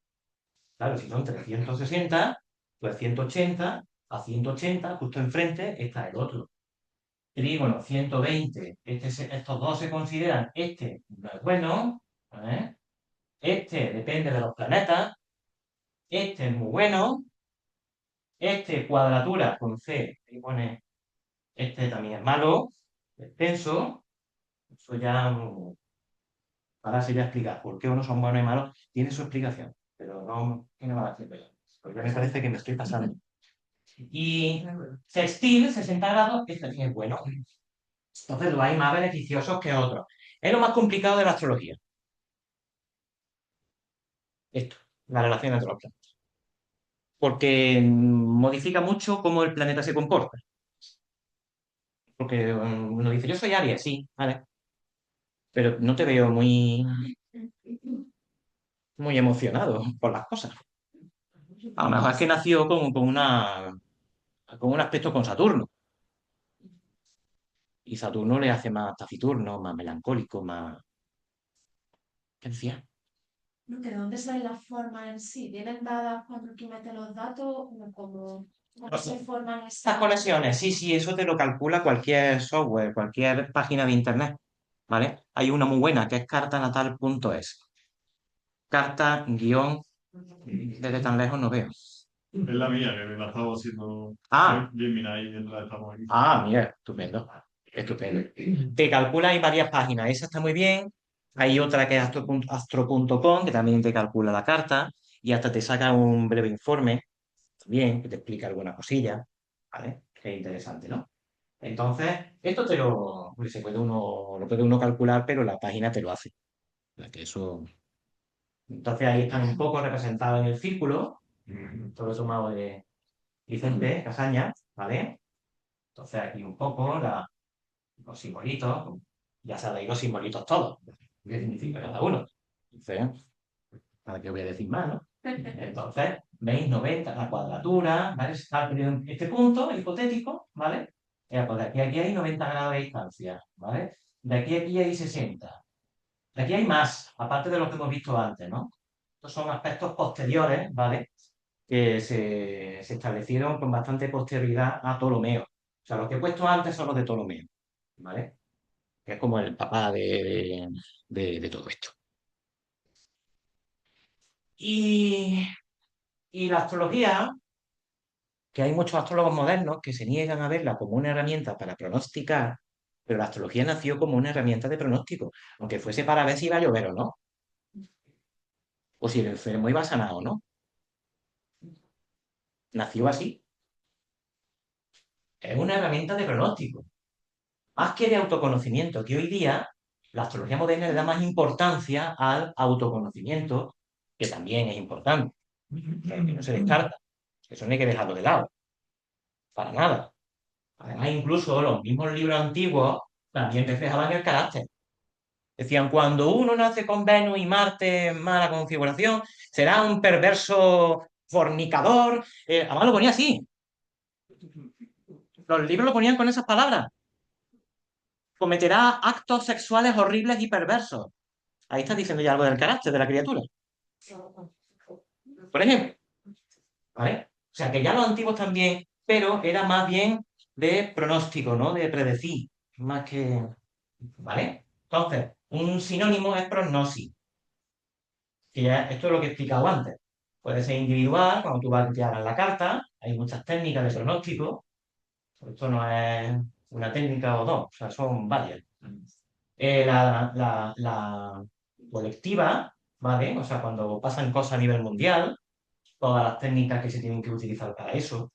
Claro, si son 360, pues 180 a 180, justo enfrente, está el otro. Trígono, 120, estos dos se consideran, este no es bueno, ¿eh? Este depende de los planetas, este es muy bueno, este cuadratura con C, y pone, este también es malo, extenso, eso ya ahora se voy a explicar por qué unos son buenos y malos. Tiene su explicación, pero no tiene mala explicación. Porque me parece que me estoy pasando. Y sextil, 60 grados, este también es bueno. Entonces lo hay más beneficiosos que otros. Es lo más complicado de la astrología. Esto, la relación entre los planetas. Porque modifica mucho cómo el planeta se comporta. Porque uno dice, yo soy Aries, sí, vale. Pero no te veo muy emocionado por las cosas. A lo mejor es que nació con un aspecto con Saturno. Y Saturno le hace más taciturno, más melancólico, más... ¿Qué decía? No, ¿de dónde sale la forma en sí? ¿Vienen dadas cuando tú metes los datos o cómo se forman Estas esas? conexiones, sí, sí, eso te lo calcula cualquier software, cualquier página de internet, ¿vale? Hay una muy buena que es cartanatal.es. Carta guión, desde tan lejos no veo. Es la mía, que la estaba haciendo Ah, Gemini y la estamos aquí. mira, estupendo, estupendo. Te calcula, hay varias páginas, esa está muy bien. Hay otra que es astro.com, que también te calcula la carta y hasta te saca un breve informe, también, que te explica alguna cosilla, ¿vale? Que es interesante, ¿no? Entonces, esto pues lo puede uno calcular, pero la página te lo hace. O sea, que eso. Entonces ahí están un poco representados en el círculo, todo sumado de Vicente Casaña, ¿vale? Entonces aquí un poco los simbolitos, ya sabéis los simbolitos todos, qué significa cada uno. Entonces, ¿para qué voy a decir más, no? Entonces, veis 90, la cuadratura, ¿vale? Está en este punto hipotético, ¿vale? Pues de aquí a aquí hay 90 grados de distancia, ¿vale? De aquí a aquí hay 60. De aquí hay más, aparte de lo que hemos visto antes, ¿no? Estos son aspectos posteriores, ¿vale? Que se establecieron con bastante posterioridad a Ptolomeo. O sea, los que he puesto antes son los de Ptolomeo, ¿vale? Que es como el papá de todo esto. Y, y la astrología, que hay muchos astrólogos modernos que se niegan a verla como una herramienta para pronosticar, pero la astrología nació como una herramienta de pronóstico, aunque fuese para ver si iba a llover o no, o si el enfermo iba a sanar o no. Nació así. Es una herramienta de pronóstico, más que de autoconocimiento, que hoy día la astrología moderna le da más importancia al autoconocimiento, que también es importante, que no se descarta. Eso no hay que dejarlo de lado, para nada. Además, incluso los mismos libros antiguos también reflejaban el carácter. Decían, cuando uno nace con Venus y Marte en mala configuración, será un perverso fornicador. Además lo ponía así. Los libros lo ponían con esas palabras. Cometerá actos sexuales horribles y perversos. Ahí está diciendo ya algo del carácter de la criatura. Por ejemplo, ¿vale? O sea, que ya los antiguos también, pero era más bien de pronóstico, ¿no? De predecir, más que... ¿Vale? Entonces, un sinónimo es prognosis. esto es lo que he explicado antes. Puede ser individual, cuando tú vas a tirar la carta, hay muchas técnicas de pronóstico. Esto no es una técnica o dos, o sea, son varias. La colectiva, ¿vale? O sea, cuando pasan cosas a nivel mundial, todas las técnicas que se tienen que utilizar para eso.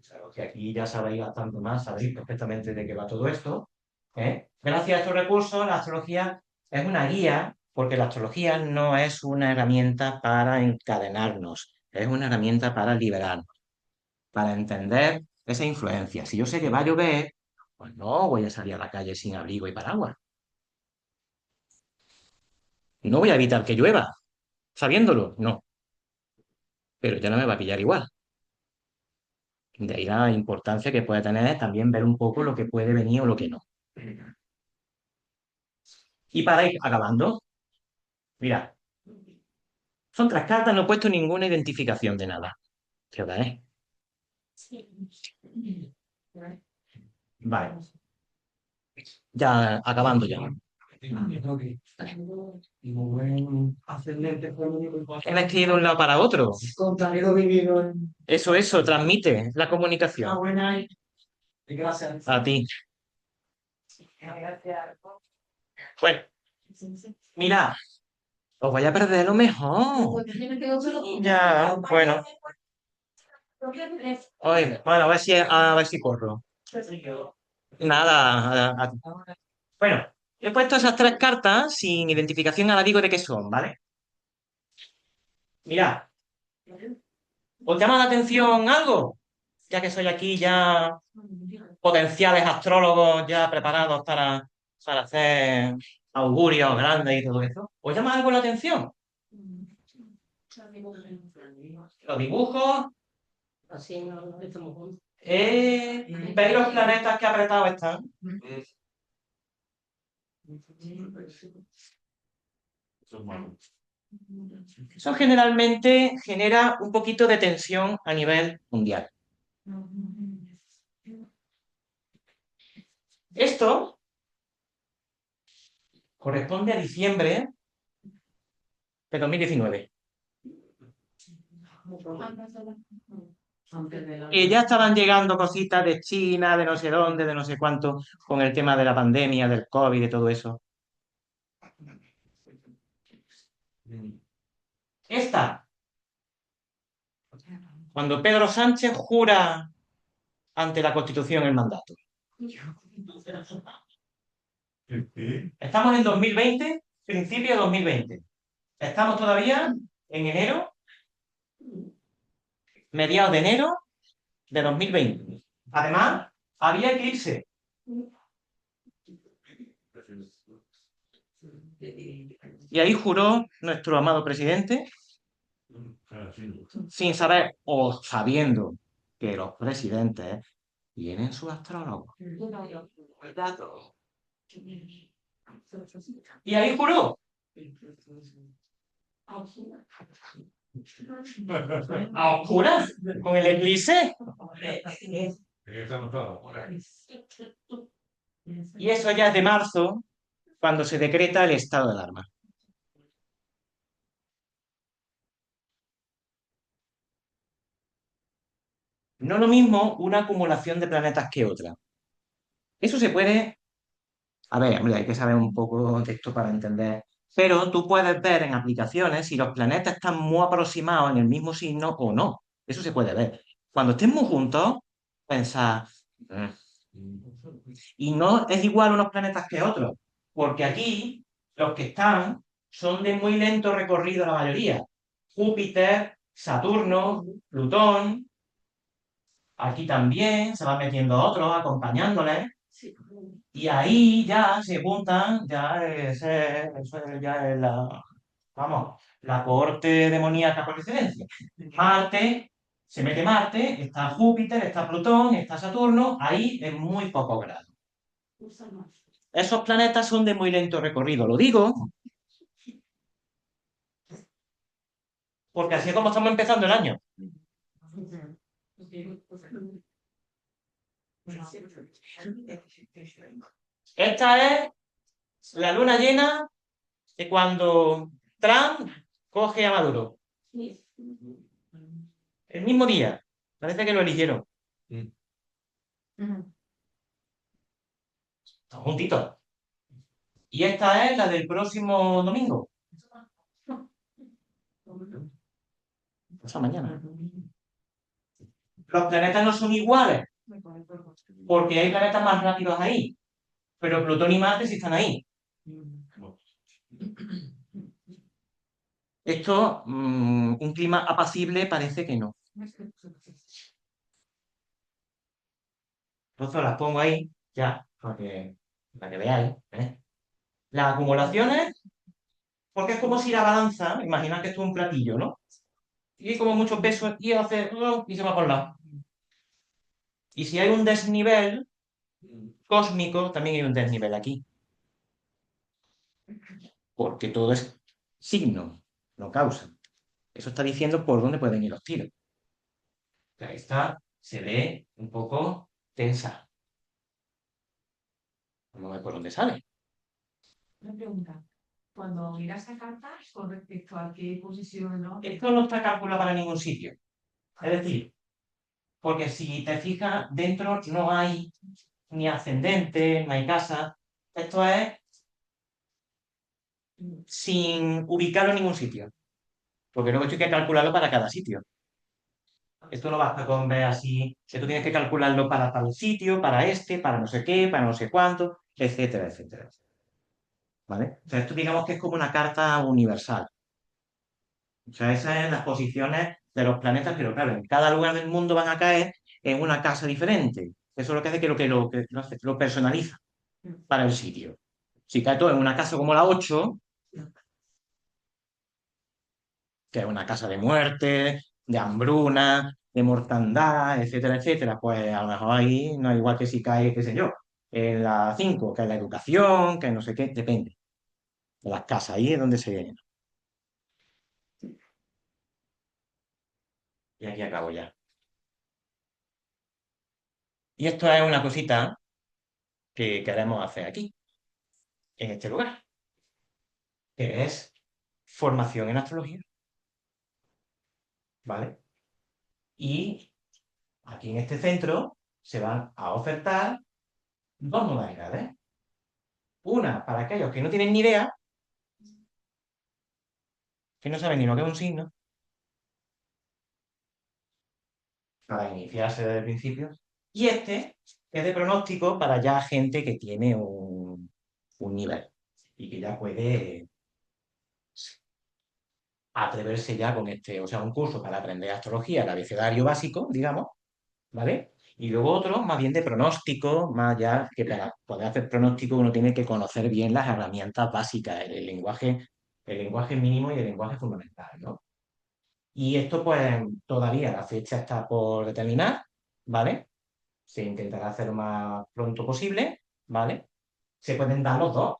Claro que aquí ya sabéis bastante más, sabéis perfectamente de qué va todo esto. ¿Eh? Gracias a estos recursos, la astrología es una guía, porque la astrología no es una herramienta para encadenarnos, es una herramienta para liberarnos, para entender esa influencia. Si yo sé que va a llover, pues no voy a salir a la calle sin abrigo y paraguas. No voy a evitar que llueva, sabiéndolo, no, pero ya no me va a pillar igual. De ahí la importancia que puede tener también ver un poco lo que puede venir o lo que no. Y para ir acabando, mira, son tres cartas, no he puesto ninguna identificación de nada. ¿Qué es? Vale, ya acabando ya. Él escribe de un lado para otro. Eso, transmite la comunicación. A ti. Bueno, mira, os voy a perder lo mejor. Ya, bueno. Oye, bueno, a ver si corro. Nada, bueno, he puesto esas tres cartas sin identificación, ahora digo de qué son, ¿vale? Mirad, ¿os llama la atención algo? Ya que soy aquí ya potenciales astrólogos ya preparados para hacer augurios grandes y todo eso. ¿Os llama algo la atención? Los dibujos. ¿Veis los planetas que apretados están? Eso es malo. Eso generalmente genera un poquito de tensión a nivel mundial. Esto corresponde a diciembre de 2019. Y ya estaban llegando cositas de China, de no sé dónde, de no sé cuánto, con el tema de la pandemia, del COVID y todo eso. Esta, cuando Pedro Sánchez jura ante la Constitución el mandato. Estamos en 2020, principio de 2020. Estamos todavía en enero, mediados de enero de 2020. Además, había que irse. Y ahí juró nuestro amado presidente, sin saber o sabiendo que los presidentes tienen su astrólogo. Y ahí juró. A oscuras, con el eclipse. Y eso ya es de marzo, cuando se decreta el estado de alarma. No lo mismo una acumulación de planetas que otra. Eso se puede. A ver, hombre, hay que saber un poco de esto para entender. Pero tú puedes ver en aplicaciones si los planetas están muy aproximados en el mismo signo o no. Eso se puede ver. Cuando estén muy juntos, pensar. Y no es igual unos planetas que otros. Porque aquí los que están son de muy lento recorrido la mayoría. Júpiter, Saturno, Plutón. Aquí también se van metiendo otros acompañándoles. Y ahí ya se juntan, ya es vamos, la cohorte demoníaca por excelencia. Marte, se mete Marte, está Júpiter, está Plutón, está Saturno, ahí en muy poco grado. Esos planetas son de muy lento recorrido, lo digo porque así es como estamos empezando el año. Esta es la luna llena de cuando Trump coge a Maduro. El mismo día. Parece que lo eligieron. Ujú. Todos juntitos. Y esta es la del próximo domingo. Esa mañana. Los planetas no son iguales, porque hay planetas más rápidos ahí. Pero Plutón y Marte sí están ahí. Esto, un clima apacible parece que no. Entonces las pongo ahí, ya, para que veáis. ¿Eh? Las acumulaciones, porque es como si la balanza, imaginad que esto es un platillo, ¿no? Y hay como mucho peso y hace, y se va por lado. Y si hay un desnivel cósmico, también hay un desnivel aquí. Porque todo es signo, no causa. Eso está diciendo por dónde pueden ir los tiros. O sea, esta se ve un poco tensa. Vamos a ver por dónde sale. Una pregunta. Cuando miras la carta, con respecto a qué posición, ¿no? Esto no está calculado para ningún sitio. Es decir, porque si te fijas, dentro no hay ni ascendente, no hay casa. Esto es sin ubicarlo en ningún sitio. Porque luego esto hay que calcularlo para cada sitio. Esto no basta con ver así, que tú tienes que calcularlo para tal sitio, para este, para no sé qué, para no sé cuánto, etcétera, etcétera. ¿Vale? O sea, esto digamos que es como una carta universal. O sea, esas son las posiciones de los planetas, pero claro, en cada lugar del mundo van a caer en una casa diferente. Eso es lo que hace que lo personaliza para el sitio. Si cae todo en una casa como la 8, que es una casa de muerte, de hambruna, de mortandad, etcétera, etcétera, pues a lo mejor ahí no es igual que si cae, qué sé yo, en la 5 que es la educación, que no sé qué, depende de las casas, ahí es donde se viene. Y aquí acabo ya. Y esto es una cosita que queremos hacer aquí, en este lugar, que es formación en astrología, ¿vale? Y aquí en este centro se van a ofertar dos modalidades. Una para aquellos que no tienen ni idea, que no saben ni lo que es un signo, para iniciarse desde el principio. Y este es de pronóstico para ya gente que tiene un nivel y que ya puede atreverse ya con este, o sea, un curso para aprender astrología, el abecedario básico, digamos, ¿vale? Y luego otro más bien de pronóstico, más ya que para poder hacer pronóstico uno tiene que conocer bien las herramientas básicas, el lenguaje mínimo y el lenguaje fundamental, ¿no? Y esto pues todavía la fecha está por determinar, ¿vale? Se intentará hacer lo más pronto posible, ¿vale? Se pueden dar los dos.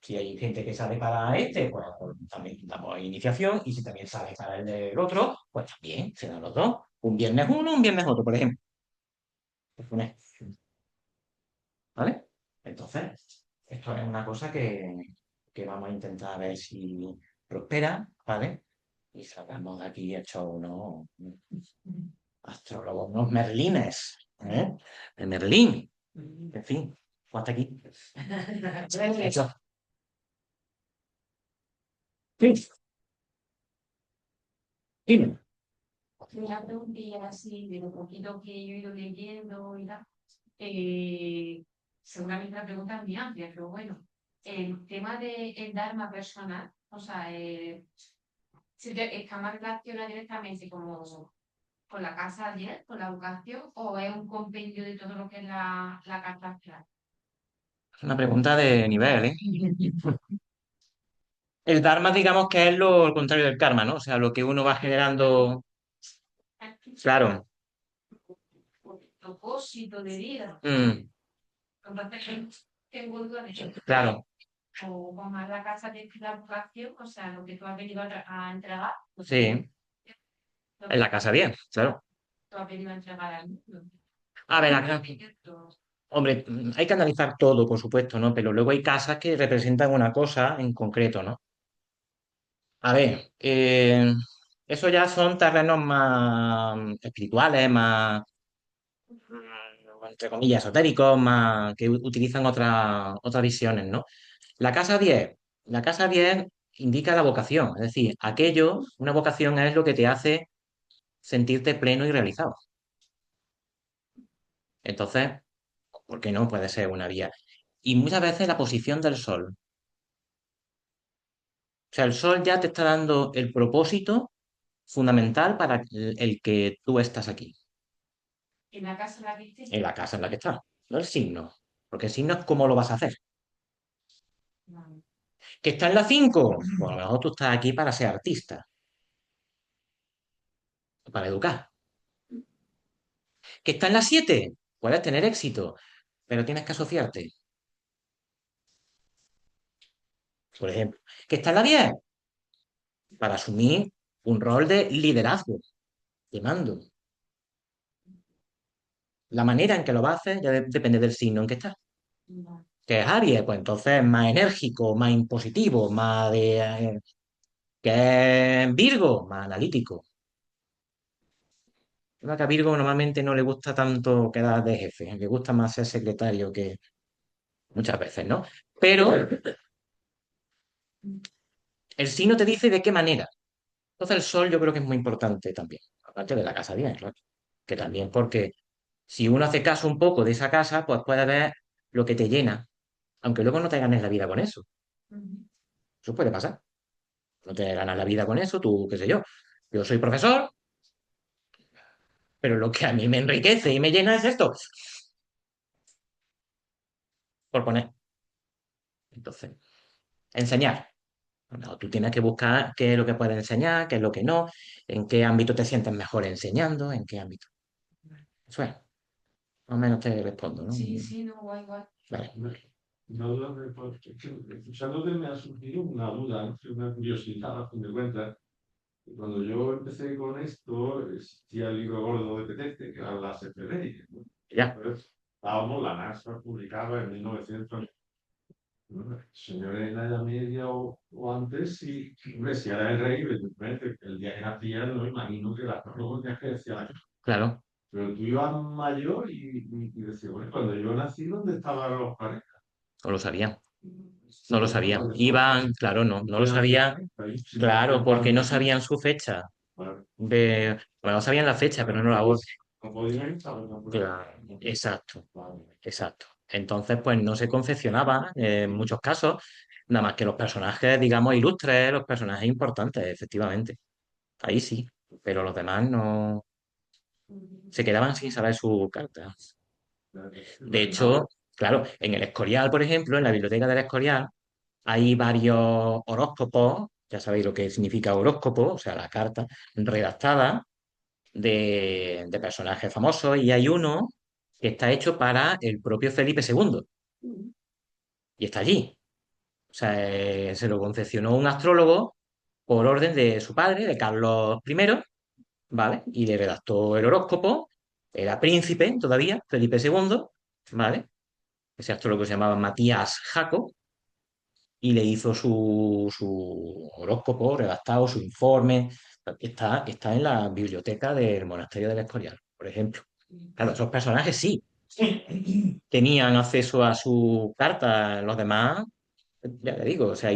Si hay gente que sale para este, pues también damos iniciación. Y si también sale para el del otro, pues también se dan los dos. Un viernes uno, un viernes otro, por ejemplo. Por poner, ¿vale? Entonces, esto es una cosa que vamos a intentar ver si prospera, ¿vale? Y salgamos de aquí hechos unos astrólogos, unos merlines, ¿eh? De Merlín. En fin, pues hasta aquí. Eso. Sí, dime. Una preguntilla así de lo poquito que yo he ido leyendo y tal. Seguramente la pregunta es muy amplia, pero bueno, el tema del Dharma personal, o sea, ¿está más relacionado directamente como con la casa ayer, con la educación, o es un compendio de todo lo que es la carta astral? Es una pregunta de nivel, ¿eh? El Dharma, digamos que es lo contrario del karma, ¿no? O sea, lo que uno va generando. Claro. Propósito de vida. Mm, Entonces, tengo dudas de claro. o con más la casa de la educación, o sea, lo que tú has venido a entregar, Sí. lo En que la casa bien, claro. tú has venido a entregar al mundo. A ver, acá. Hombre, hay que analizar todo, por supuesto, ¿no? Pero luego hay casas que representan una cosa en concreto, ¿no? A ver, eso ya son terrenos más espirituales, más, entre comillas, esotéricos, más que utilizan otras visiones, ¿no? La casa 10, la casa 10 indica la vocación, es decir, una vocación es lo que te hace sentirte pleno y realizado. Entonces, ¿por qué no? Puede ser una vía. Y muchas veces la posición del sol. O sea, el sol ya te está dando el propósito fundamental para el que tú estás aquí, En la casa en la que esté. en la casa en la que estás, no el signo. Porque el signo es cómo lo vas a hacer. Vale. ¿Que está en la 5? Pues a lo mejor tú estás aquí para ser artista, para educar. ¿Que está en la 7? Puedes tener éxito, pero tienes que asociarte, por ejemplo. ¿Que está en la 10? Para asumir un rol de liderazgo, de mando. La manera en que lo vas a hacer ya depende del signo en que estás. Vale. Que es Aries, pues entonces más enérgico, más impositivo, más de... que es Virgo, más analítico. Que a Virgo normalmente no le gusta tanto quedar de jefe, le gusta más ser secretario que muchas veces, ¿no? Pero el signo te dice de qué manera. Entonces el sol yo creo que es muy importante también, aparte de la casa 10, claro. Que también porque si uno hace caso un poco de esa casa, pues puede ver lo que te llena, aunque luego no te ganes la vida con eso. Ujú. Eso puede pasar. No te ganas la vida con eso, tú, qué sé yo. Yo soy profesor, pero lo que a mí me enriquece y me llena es esto, por poner. Entonces, enseñar. No, tú tienes que buscar qué es lo que puedes enseñar, qué es lo que no, en qué ámbito te sientes mejor enseñando, en qué ámbito. Eso es. Más o menos te respondo, ¿no? Sí, sí, no, guay, guay. Vale. Una duda escuchándote me ha surgido una duda, ¿no? Una curiosidad, a fin de cuentas. Cuando yo empecé con esto, existía el libro gordo de Petete, que eran las efemérides, ¿no? Ya, Entonces, estábamos, la NASA publicaba en 1900, bueno, señores en la Edad Media o antes, y hombre, si era el rey, evidentemente, el día que nacía, no imagino que las días que decía la. claro. Pero tú ibas mayor y decías, bueno, cuando yo nací, ¿dónde estaban los planetas? No lo sabía. No lo sabían. ¿Dónde estaban? Iban, claro, no lo ¿Dónde nacían? sabían. Ahí, si no Claro, nacían porque no cuando. sabían su fecha. Bueno, Bueno, sabían la fecha, pero no la hora. no podían estar, no podían. Claro, exacto, Vale. exacto. Entonces, pues no se confeccionaba en muchos casos, nada más que los personajes, digamos, ilustres, los personajes importantes, efectivamente. Ahí sí, pero los demás no se quedaban sin saber su carta. De hecho, claro, en el Escorial, por ejemplo, en la biblioteca del Escorial, hay varios horóscopos, ya sabéis lo que significa horóscopo, o sea, la carta redactada de personajes famosos, y hay uno que está hecho para el propio Felipe II, y está allí. O sea, se lo confeccionó un astrólogo por orden de su padre, de Carlos I, ¿vale? Y le redactó el horóscopo, era príncipe todavía, Felipe II, ¿vale? Ese astrólogo se llamaba Matías Jaco, y le hizo su horóscopo redactado, su informe. Está en la biblioteca del Monasterio del Escorial, por ejemplo. Claro, esos personajes sí tenían acceso a su carta, los demás, ya le digo, o sea,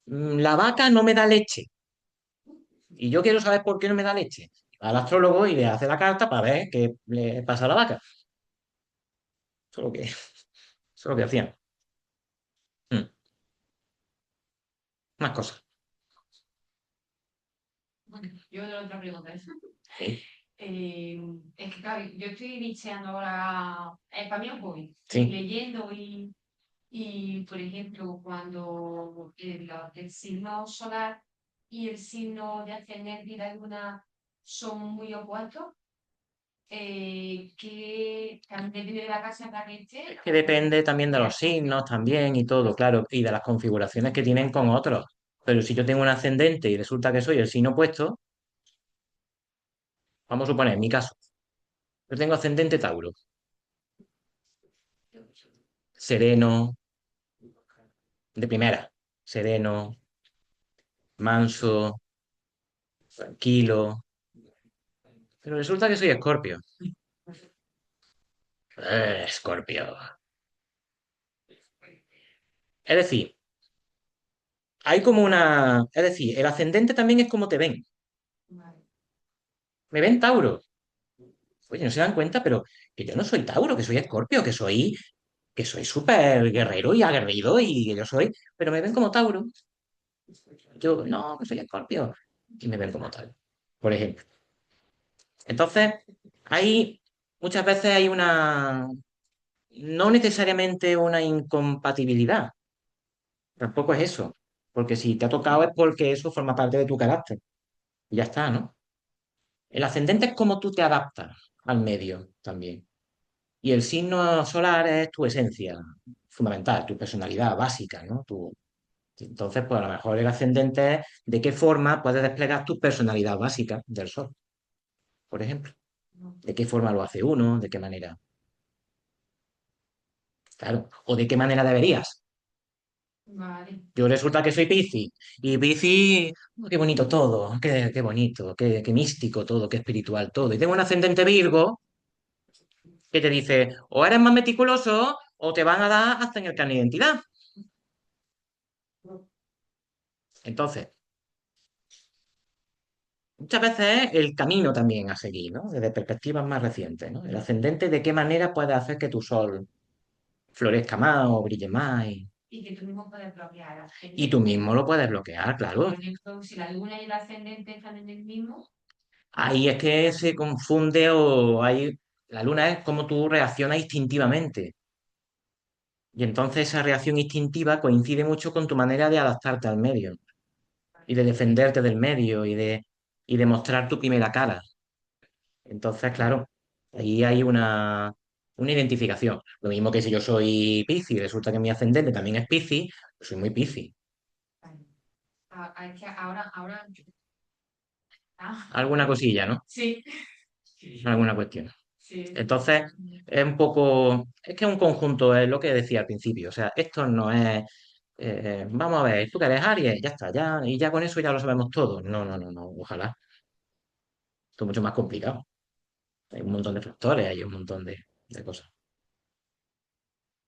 la vaca no me da leche, y yo quiero saber por qué no me da leche. Va al astrólogo y le hace la carta para ver qué le pasa a la vaca. Eso es eso es lo que hacían. Mm, Más cosas. Bueno, yo tengo otra pregunta. Sí, Eh, es que claro, yo estoy bicheando ahora, para mí es un hobby, y sí. leyendo por ejemplo, cuando el signo solar y el signo de ascendente y la luna son muy opuestos, que también depende de la casa en la que esté. Que depende también de los signos también y todo, claro, y de las configuraciones que tienen con otros. Pero si yo tengo un ascendente y resulta que soy el signo opuesto, vamos a suponer, en mi caso, yo tengo ascendente Tauro, sereno, de primera, sereno, manso, tranquilo. Pero resulta que soy Escorpio. Escorpio. Es decir, hay como una... Es decir, el ascendente también es como te ven. Vale. Me ven Tauro. Oye, no se dan cuenta, pero que yo no soy Tauro, que soy Escorpio, que soy súper guerrero y aguerrido y que yo soy, pero me ven como Tauro. Yo, no, que soy Escorpio. Y me ven como tal, por ejemplo. Entonces, hay muchas veces hay una, no necesariamente una incompatibilidad, tampoco es eso, porque si te ha tocado es porque eso forma parte de tu carácter. Y ya está, ¿no? El ascendente es como tú te adaptas al medio también. Y el signo solar es tu esencia fundamental, tu personalidad básica, ¿no? Entonces, pues a lo mejor el ascendente es de qué forma puedes desplegar tu personalidad básica del sol, por ejemplo. ¿De qué forma lo hace uno? ¿De qué manera? Claro. ¿O de qué manera deberías? Vale. Yo resulta que soy Piscis. Y Piscis, oh, qué bonito todo, qué bonito, qué místico todo, qué espiritual todo. Y tengo un ascendente Virgo que te dice, o eres más meticuloso o te van a dar hasta en el carnet de identidad. Entonces, muchas veces es el camino también a seguir, ¿no? Desde perspectivas más recientes, ¿no? El ascendente, ¿de qué manera puede hacer que tu sol florezca más o brille más? Y que tú mismo puedes bloquear la Y tú gente. mismo lo puedes bloquear, claro. Por ejemplo, si la luna y el ascendente están en el mismo, Ahí es que se confunde o hay... La luna es como tú reaccionas instintivamente. Y entonces esa reacción instintiva coincide mucho con tu manera de adaptarte al medio y de defenderte del medio y de mostrar tu primera cara. Entonces, claro, ahí hay una identificación. Lo mismo que si yo soy Piscis, resulta que mi ascendente también es Piscis, yo soy muy Piscis. vale. Es que ahora, Alguna cosilla, ¿no? sí, Alguna cuestión. sí. Entonces, es un poco, es que es un conjunto, es lo que decía al principio. O sea, esto no es, vamos a ver, tú que eres Aries, ya está, ya, y ya con eso ya lo sabemos todo. No, no, no, no, ojalá. Esto es mucho más complicado. Hay un montón de factores, hay un montón de cosas.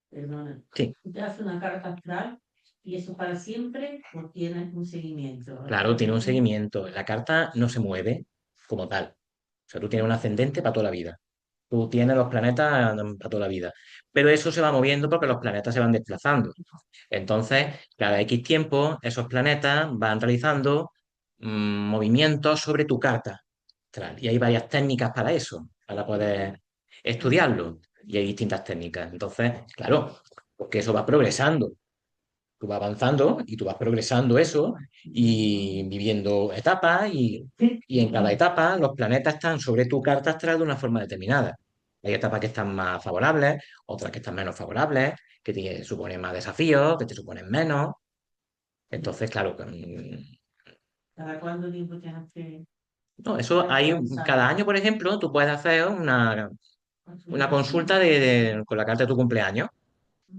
Perdona, Sí, tú te haces una carta astral y eso para siempre o tienes un seguimiento. claro, tiene un seguimiento. La carta no se mueve como tal. O sea, tú tienes un ascendente para toda la vida. Tú tienes los planetas para toda la vida. Pero eso se va moviendo porque los planetas se van desplazando. Entonces, cada X tiempo, esos planetas van realizando movimientos sobre tu carta astral. Y hay varias técnicas para eso, para poder estudiarlo. Y hay distintas técnicas. Entonces, claro, porque eso va progresando. Tú vas avanzando y tú vas progresando eso y viviendo etapas y en cada etapa los planetas están sobre tu carta astral de una forma determinada. Hay etapas que están más favorables, otras que están menos favorables, que te suponen más desafíos, que te suponen menos. Entonces, claro, ¿Cada cuánto tiempo tienes que no, eso hay, cada año, por ejemplo, tú puedes hacer una consulta con la carta de tu cumpleaños.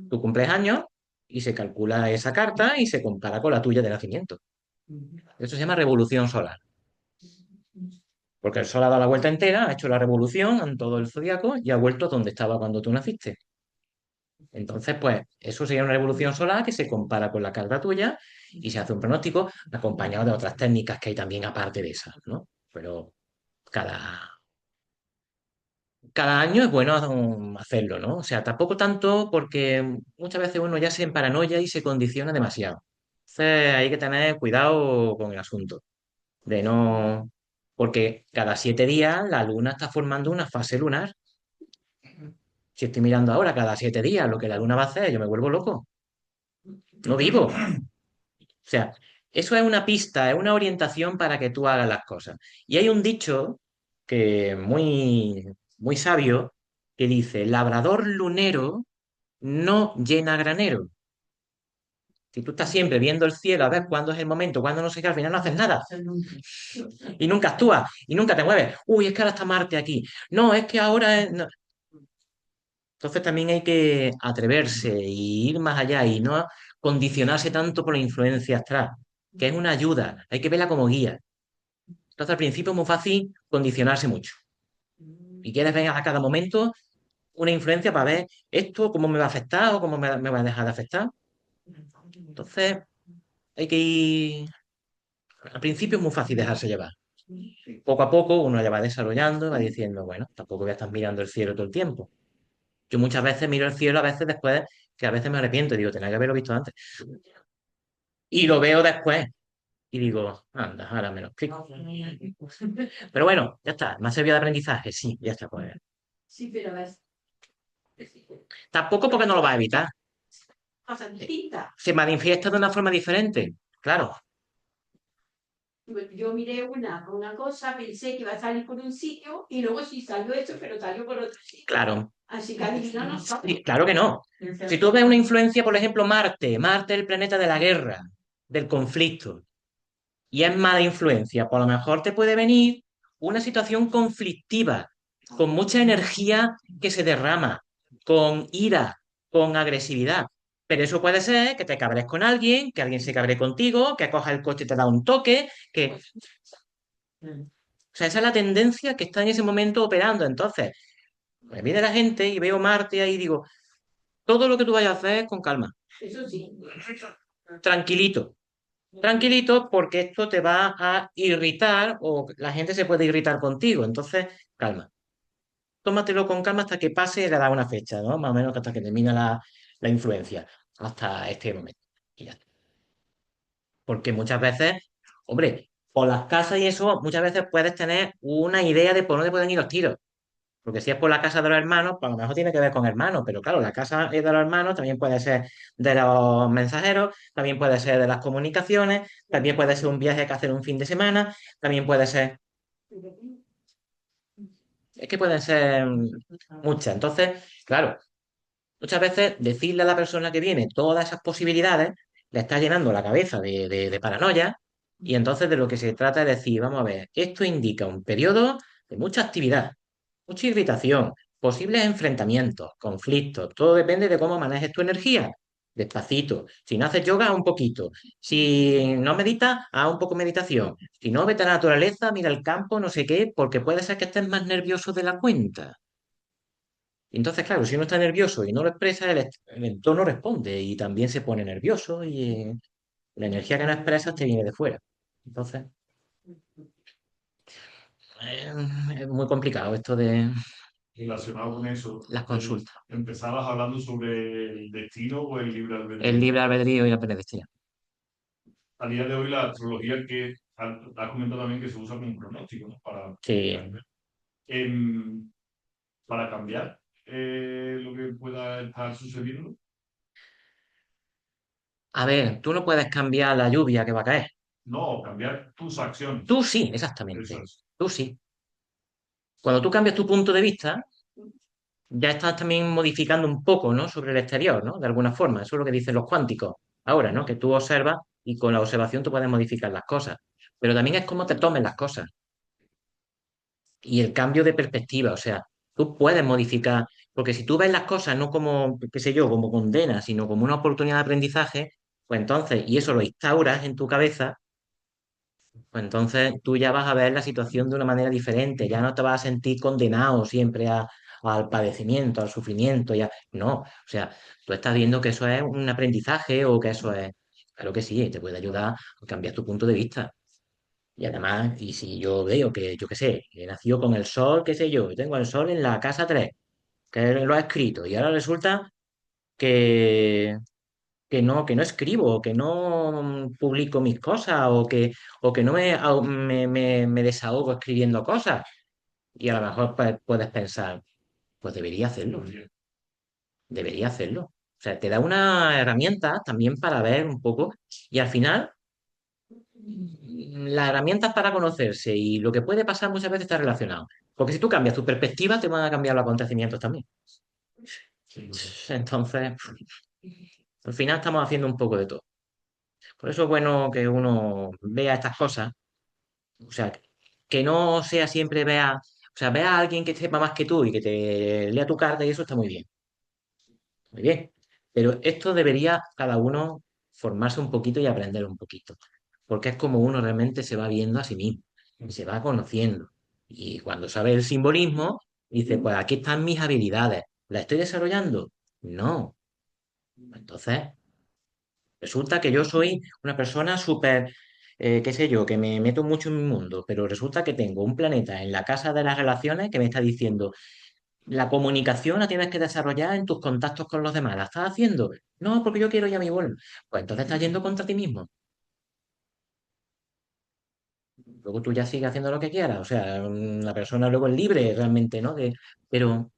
Tú cumples años y se calcula esa carta y se compara con la tuya de nacimiento. Eso se llama revolución solar. Porque el Sol ha dado la vuelta entera, ha hecho la revolución en todo el zodiaco y ha vuelto donde estaba cuando tú naciste. Entonces, pues, eso sería una revolución solar que se compara con la carta tuya y se hace un pronóstico acompañado de otras técnicas que hay también aparte de esas, ¿no? Pero cada, cada año es bueno hacerlo, ¿no? O sea, tampoco tanto porque muchas veces uno ya se emparanoia y se condiciona demasiado. Entonces, hay que tener cuidado con el asunto. De no, porque cada 7 días la luna está formando una fase lunar. Si estoy mirando ahora cada 7 días lo que la luna va a hacer, yo me vuelvo loco. No vivo. O sea, eso es una pista, es una orientación para que tú hagas las cosas. Y hay un dicho que muy sabio que dice, labrador lunero no llena granero. Si tú estás siempre viendo el cielo a ver cuándo es el momento, cuándo no sé qué, al final no haces nada. Y nunca actúas y nunca te mueves. Uy, es que ahora está Marte aquí. No, es que ahora no. Entonces también hay que atreverse y ir más allá y no condicionarse tanto por la influencia astral. que es una ayuda, hay que verla como guía. Entonces, al principio es muy fácil condicionarse mucho. Y quieres ver a cada momento una influencia para ver esto, cómo me va a afectar o cómo me va a dejar de afectar. Entonces, hay que ir. Al principio es muy fácil dejarse llevar. Poco a poco uno ya va desarrollando y va diciendo, bueno, tampoco voy a estar mirando el cielo todo el tiempo. Yo muchas veces miro el cielo, a veces después, que a veces me arrepiento y digo, tenía que haberlo visto antes. Y lo veo después y digo, anda, ahora me lo explico. Pero bueno, ya está. ¿Me ha servido de aprendizaje? Sí, ya está. Pues. Sí, pero ves, Tampoco porque no lo vas a evitar. cosa distinta. Se manifiesta de una forma diferente. Claro, Yo miré una cosa, pensé que iba a salir por un sitio y luego sí salió eso, pero salió por otro sitio. claro. Así que adivinar no sabe. Sí, claro que no. Si tú ves una influencia, por ejemplo, Marte es el planeta de la guerra, del conflicto, y es mala influencia, pues a lo mejor te puede venir una situación conflictiva, con mucha energía que se derrama, con ira, con agresividad. Pero eso puede ser que te cabres con alguien, que alguien se cabre contigo, que coja el coche y te da un toque, que... O sea, esa es la tendencia que está en ese momento operando. Entonces, me viene la gente y veo Marte ahí y digo, todo lo que tú vayas a hacer con calma, Eso sí. tranquilito. Tranquilito porque esto te va a irritar o la gente se puede irritar contigo. Entonces, calma. Tómatelo con calma hasta que pase y le da una fecha, ¿no? Más o menos hasta que termine la influencia, hasta este momento. Y ya está. Porque muchas veces, hombre, por las casas y eso, muchas veces puedes tener una idea de por dónde pueden ir los tiros. Porque si es por la casa de los hermanos, pues a lo mejor tiene que ver con hermanos, pero claro, la casa de los hermanos también puede ser de los mensajeros, también puede ser de las comunicaciones, también puede ser un viaje que hacer un fin de semana, también puede ser, es que pueden ser muchas. Entonces, claro, muchas veces decirle a la persona que viene todas esas posibilidades le está llenando la cabeza de paranoia y entonces de lo que se trata es decir, vamos a ver, esto indica un periodo de mucha actividad, mucha irritación, posibles enfrentamientos, conflictos, todo depende de cómo manejes tu energía. Despacito. Si no haces yoga, un poquito. Si no meditas, haz un poco de meditación. Si no, vete a la naturaleza, mira el campo, no sé qué, porque puede ser que estés más nervioso de la cuenta. Y entonces, claro, si uno está nervioso y no lo expresa, el entorno responde y también se pone nervioso y la energía que no expresas te viene de fuera. Entonces, eh, es muy complicado esto de Relacionado con eso, las consultas. empezabas hablando sobre el destino o el libre El albedrío. libre albedrío y la predestina. A día de hoy la astrología que has comentado también que se usa como un pronóstico, ¿no? Sí. Em, para cambiar lo que pueda estar sucediendo. A ver, tú no puedes cambiar la lluvia que va a caer. No, cambiar tus acciones. Tú sí, Eso exactamente. es. Tú sí. Cuando tú cambias tu punto de vista, ya estás también modificando un poco, ¿no? Sobre el exterior, ¿no? De alguna forma. Eso es lo que dicen los cuánticos. Ahora, ¿no? Que tú observas y con la observación tú puedes modificar las cosas. Pero también es cómo te tomes las cosas y el cambio de perspectiva. O sea, tú puedes modificar, porque si tú ves las cosas no como, qué sé yo, como condena, sino como una oportunidad de aprendizaje, pues entonces, y eso lo instauras en tu cabeza, pues entonces tú ya vas a ver la situación de una manera diferente, ya no te vas a sentir condenado siempre al padecimiento, al sufrimiento, ya no, o sea, tú estás viendo que eso es un aprendizaje o que eso es, claro que sí, te puede ayudar a cambiar tu punto de vista. Y además, y si yo veo que, yo qué sé, he nacido con el sol, qué sé yo, y tengo el sol en la casa 3 que lo ha escrito, y ahora resulta que, que no escribo, que no publico mis cosas, o que no me desahogo escribiendo cosas. Y a lo mejor pues, puedes pensar, pues debería hacerlo. O sea, te da una herramienta también para ver un poco, y al final, las herramientas para conocerse y lo que puede pasar muchas veces está relacionado. Porque si tú cambias tu perspectiva, te van a cambiar los acontecimientos también. Entonces, al final estamos haciendo un poco de todo. Por eso es bueno que uno vea estas cosas. O sea, que no sea siempre vea, o sea, vea a alguien que sepa más que tú y que te lea tu carta y eso está muy bien. Muy bien. Pero esto debería cada uno formarse un poquito y aprender un poquito. porque es como uno realmente se va viendo a sí mismo, se va conociendo. Y cuando sabe el simbolismo, dice, pues aquí están mis habilidades. ¿Las estoy desarrollando? No. Entonces, resulta que yo soy una persona súper, qué sé yo, que me meto mucho en mi mundo, pero resulta que tengo un planeta en la casa de las relaciones que me está diciendo, la comunicación la tienes que desarrollar en tus contactos con los demás. ¿La estás haciendo? No, porque yo quiero ir a mi vuelo. Pues entonces estás yendo contra ti mismo. Luego tú ya sigues haciendo lo que quieras. O sea, la persona luego es libre realmente, ¿no? Pero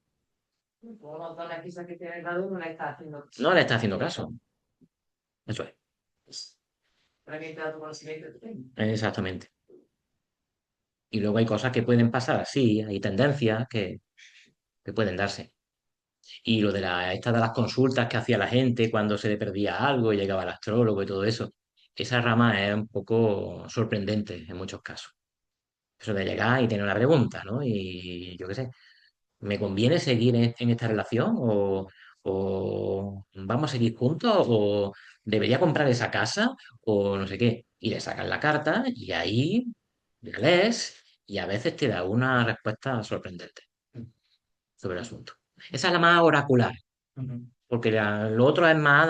Todas las quizás que tiene el lado no la está haciendo. no le está haciendo caso. Eso es. Para que te da tu conocimiento tú tengas. Exactamente. Y luego hay cosas que pueden pasar, sí, hay tendencias que pueden darse. Y lo de esta de las consultas que hacía la gente cuando se le perdía algo y llegaba el astrólogo y todo eso, esa rama es un poco sorprendente en muchos casos. Eso de llegar y tener una pregunta, ¿no? Y yo qué sé, ¿me conviene seguir en esta relación? O vamos a seguir juntos? ¿O debería comprar esa casa? ¿O no sé qué? Y le sacan la carta y ahí la lees y a veces te da una respuesta sorprendente sobre el asunto. Esa es la más oracular, porque lo otro es más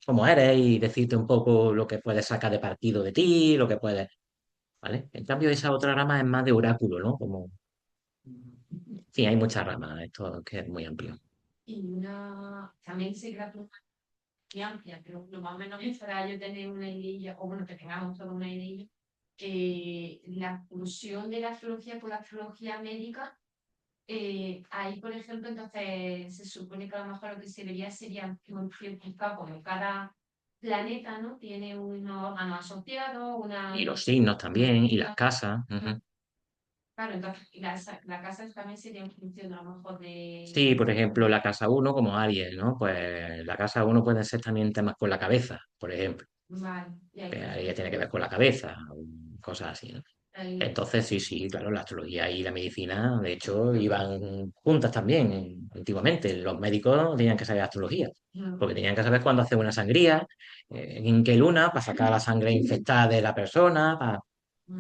como eres y decirte un poco lo que puedes sacar de partido de ti, lo que puedes, ¿vale? En cambio, esa otra rama es más de oráculo, ¿no? Como, sí, hay muchas ramas, esto que es muy amplio. Y una, también se gratuita y amplia, pero lo más o menos es para yo tener una idea, o bueno, que tengamos toda una idea, la fusión de la astrología con la astrología médica, ahí, por ejemplo, entonces se supone que a lo mejor lo que se vería sería buscar como cada planeta, ¿no? Tiene unos órganos asociados, una... Y los signos también, y las casas. Ujú. Claro, entonces la casa también sería en función a lo mejor Sí, de... por ejemplo, la casa uno como Aries, ¿no? Pues la casa uno puede ser también temas con la cabeza, por ejemplo, Vale, y ahí, que por Aries tiene que ejemplo, ver con la cabeza, cosas así, ¿no? ahí, Entonces, sí, sí, claro, la astrología y la medicina, de hecho, iban juntas también antiguamente. Los médicos tenían que saber astrología, porque tenían que saber cuándo hacer una sangría, en qué luna, para sacar la sangre infectada de la persona,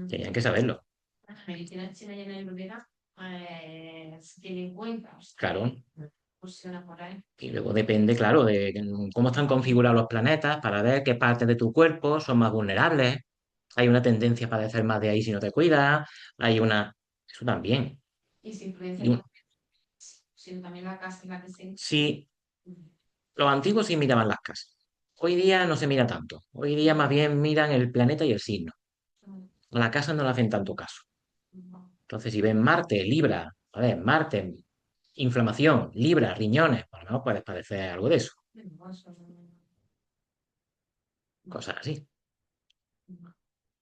tenían que saberlo, la medicina china y en la ayurveda se tiene en cuenta, o sea, claro. funciona por ahí. Y luego depende, claro, de cómo están configurados los planetas para ver qué partes de tu cuerpo son más vulnerables. Hay una tendencia a padecer más de ahí si no te cuidas, hay una... Eso también. Y se influencia Y con sino también la casa en la que se... sí, los antiguos sí miraban las casas. Hoy día no se mira tanto. Hoy día más bien miran el planeta y el signo. A la casa no le hacen tanto caso. Entonces, si ven Marte, Libra, a ver, Marte, inflamación, Libra, riñones, pues a lo mejor puedes padecer algo de eso. Cosas así.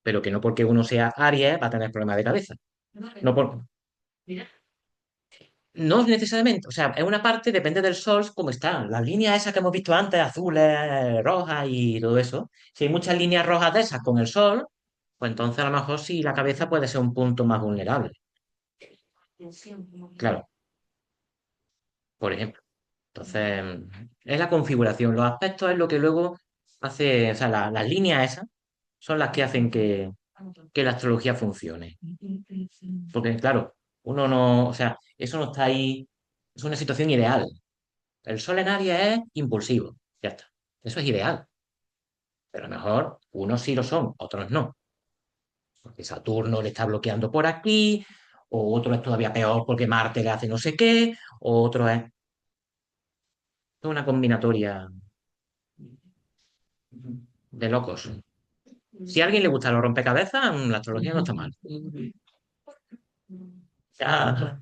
Pero que no porque uno sea Aries va a tener problemas de cabeza. No, Mira, no necesariamente. O sea, es una parte, depende del sol, cómo está. Las líneas esas que hemos visto antes, azules, rojas y todo eso. Si hay muchas líneas rojas de esas con el sol, pues entonces a lo mejor sí la cabeza puede ser un punto más vulnerable. atención, como que... Claro, por ejemplo. Entonces, es la configuración. Los aspectos es lo que luego hace, o sea, las líneas esas son las que hacen que la astrología funcione. Porque, claro, uno no, o sea, eso no está ahí, es una situación ideal. El sol en Aries es impulsivo, ya está. Eso es ideal. Pero a lo mejor unos sí lo son, otros no. Porque Saturno le está bloqueando por aquí, o otro es todavía peor porque Marte le hace no sé qué, o otro es una combinatoria de locos. Si a alguien le gusta los rompecabezas, la astrología no está mal. Ya,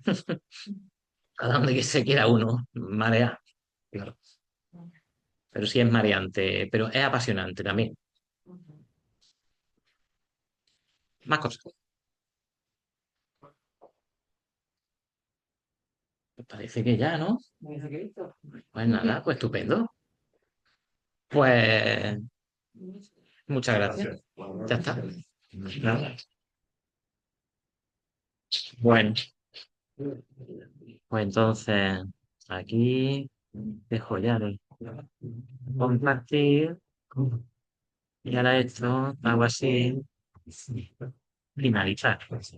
a donde que se quiera uno, marea, claro. Pero sí es mareante, pero es apasionante también. Más cosas. Pues parece que ya, ¿no? Pues nada, pues estupendo. Pues muchas gracias. Ya está. Nada. Bueno, pues entonces aquí dejo ya de compartir. Y ahora esto hago así, finalizar.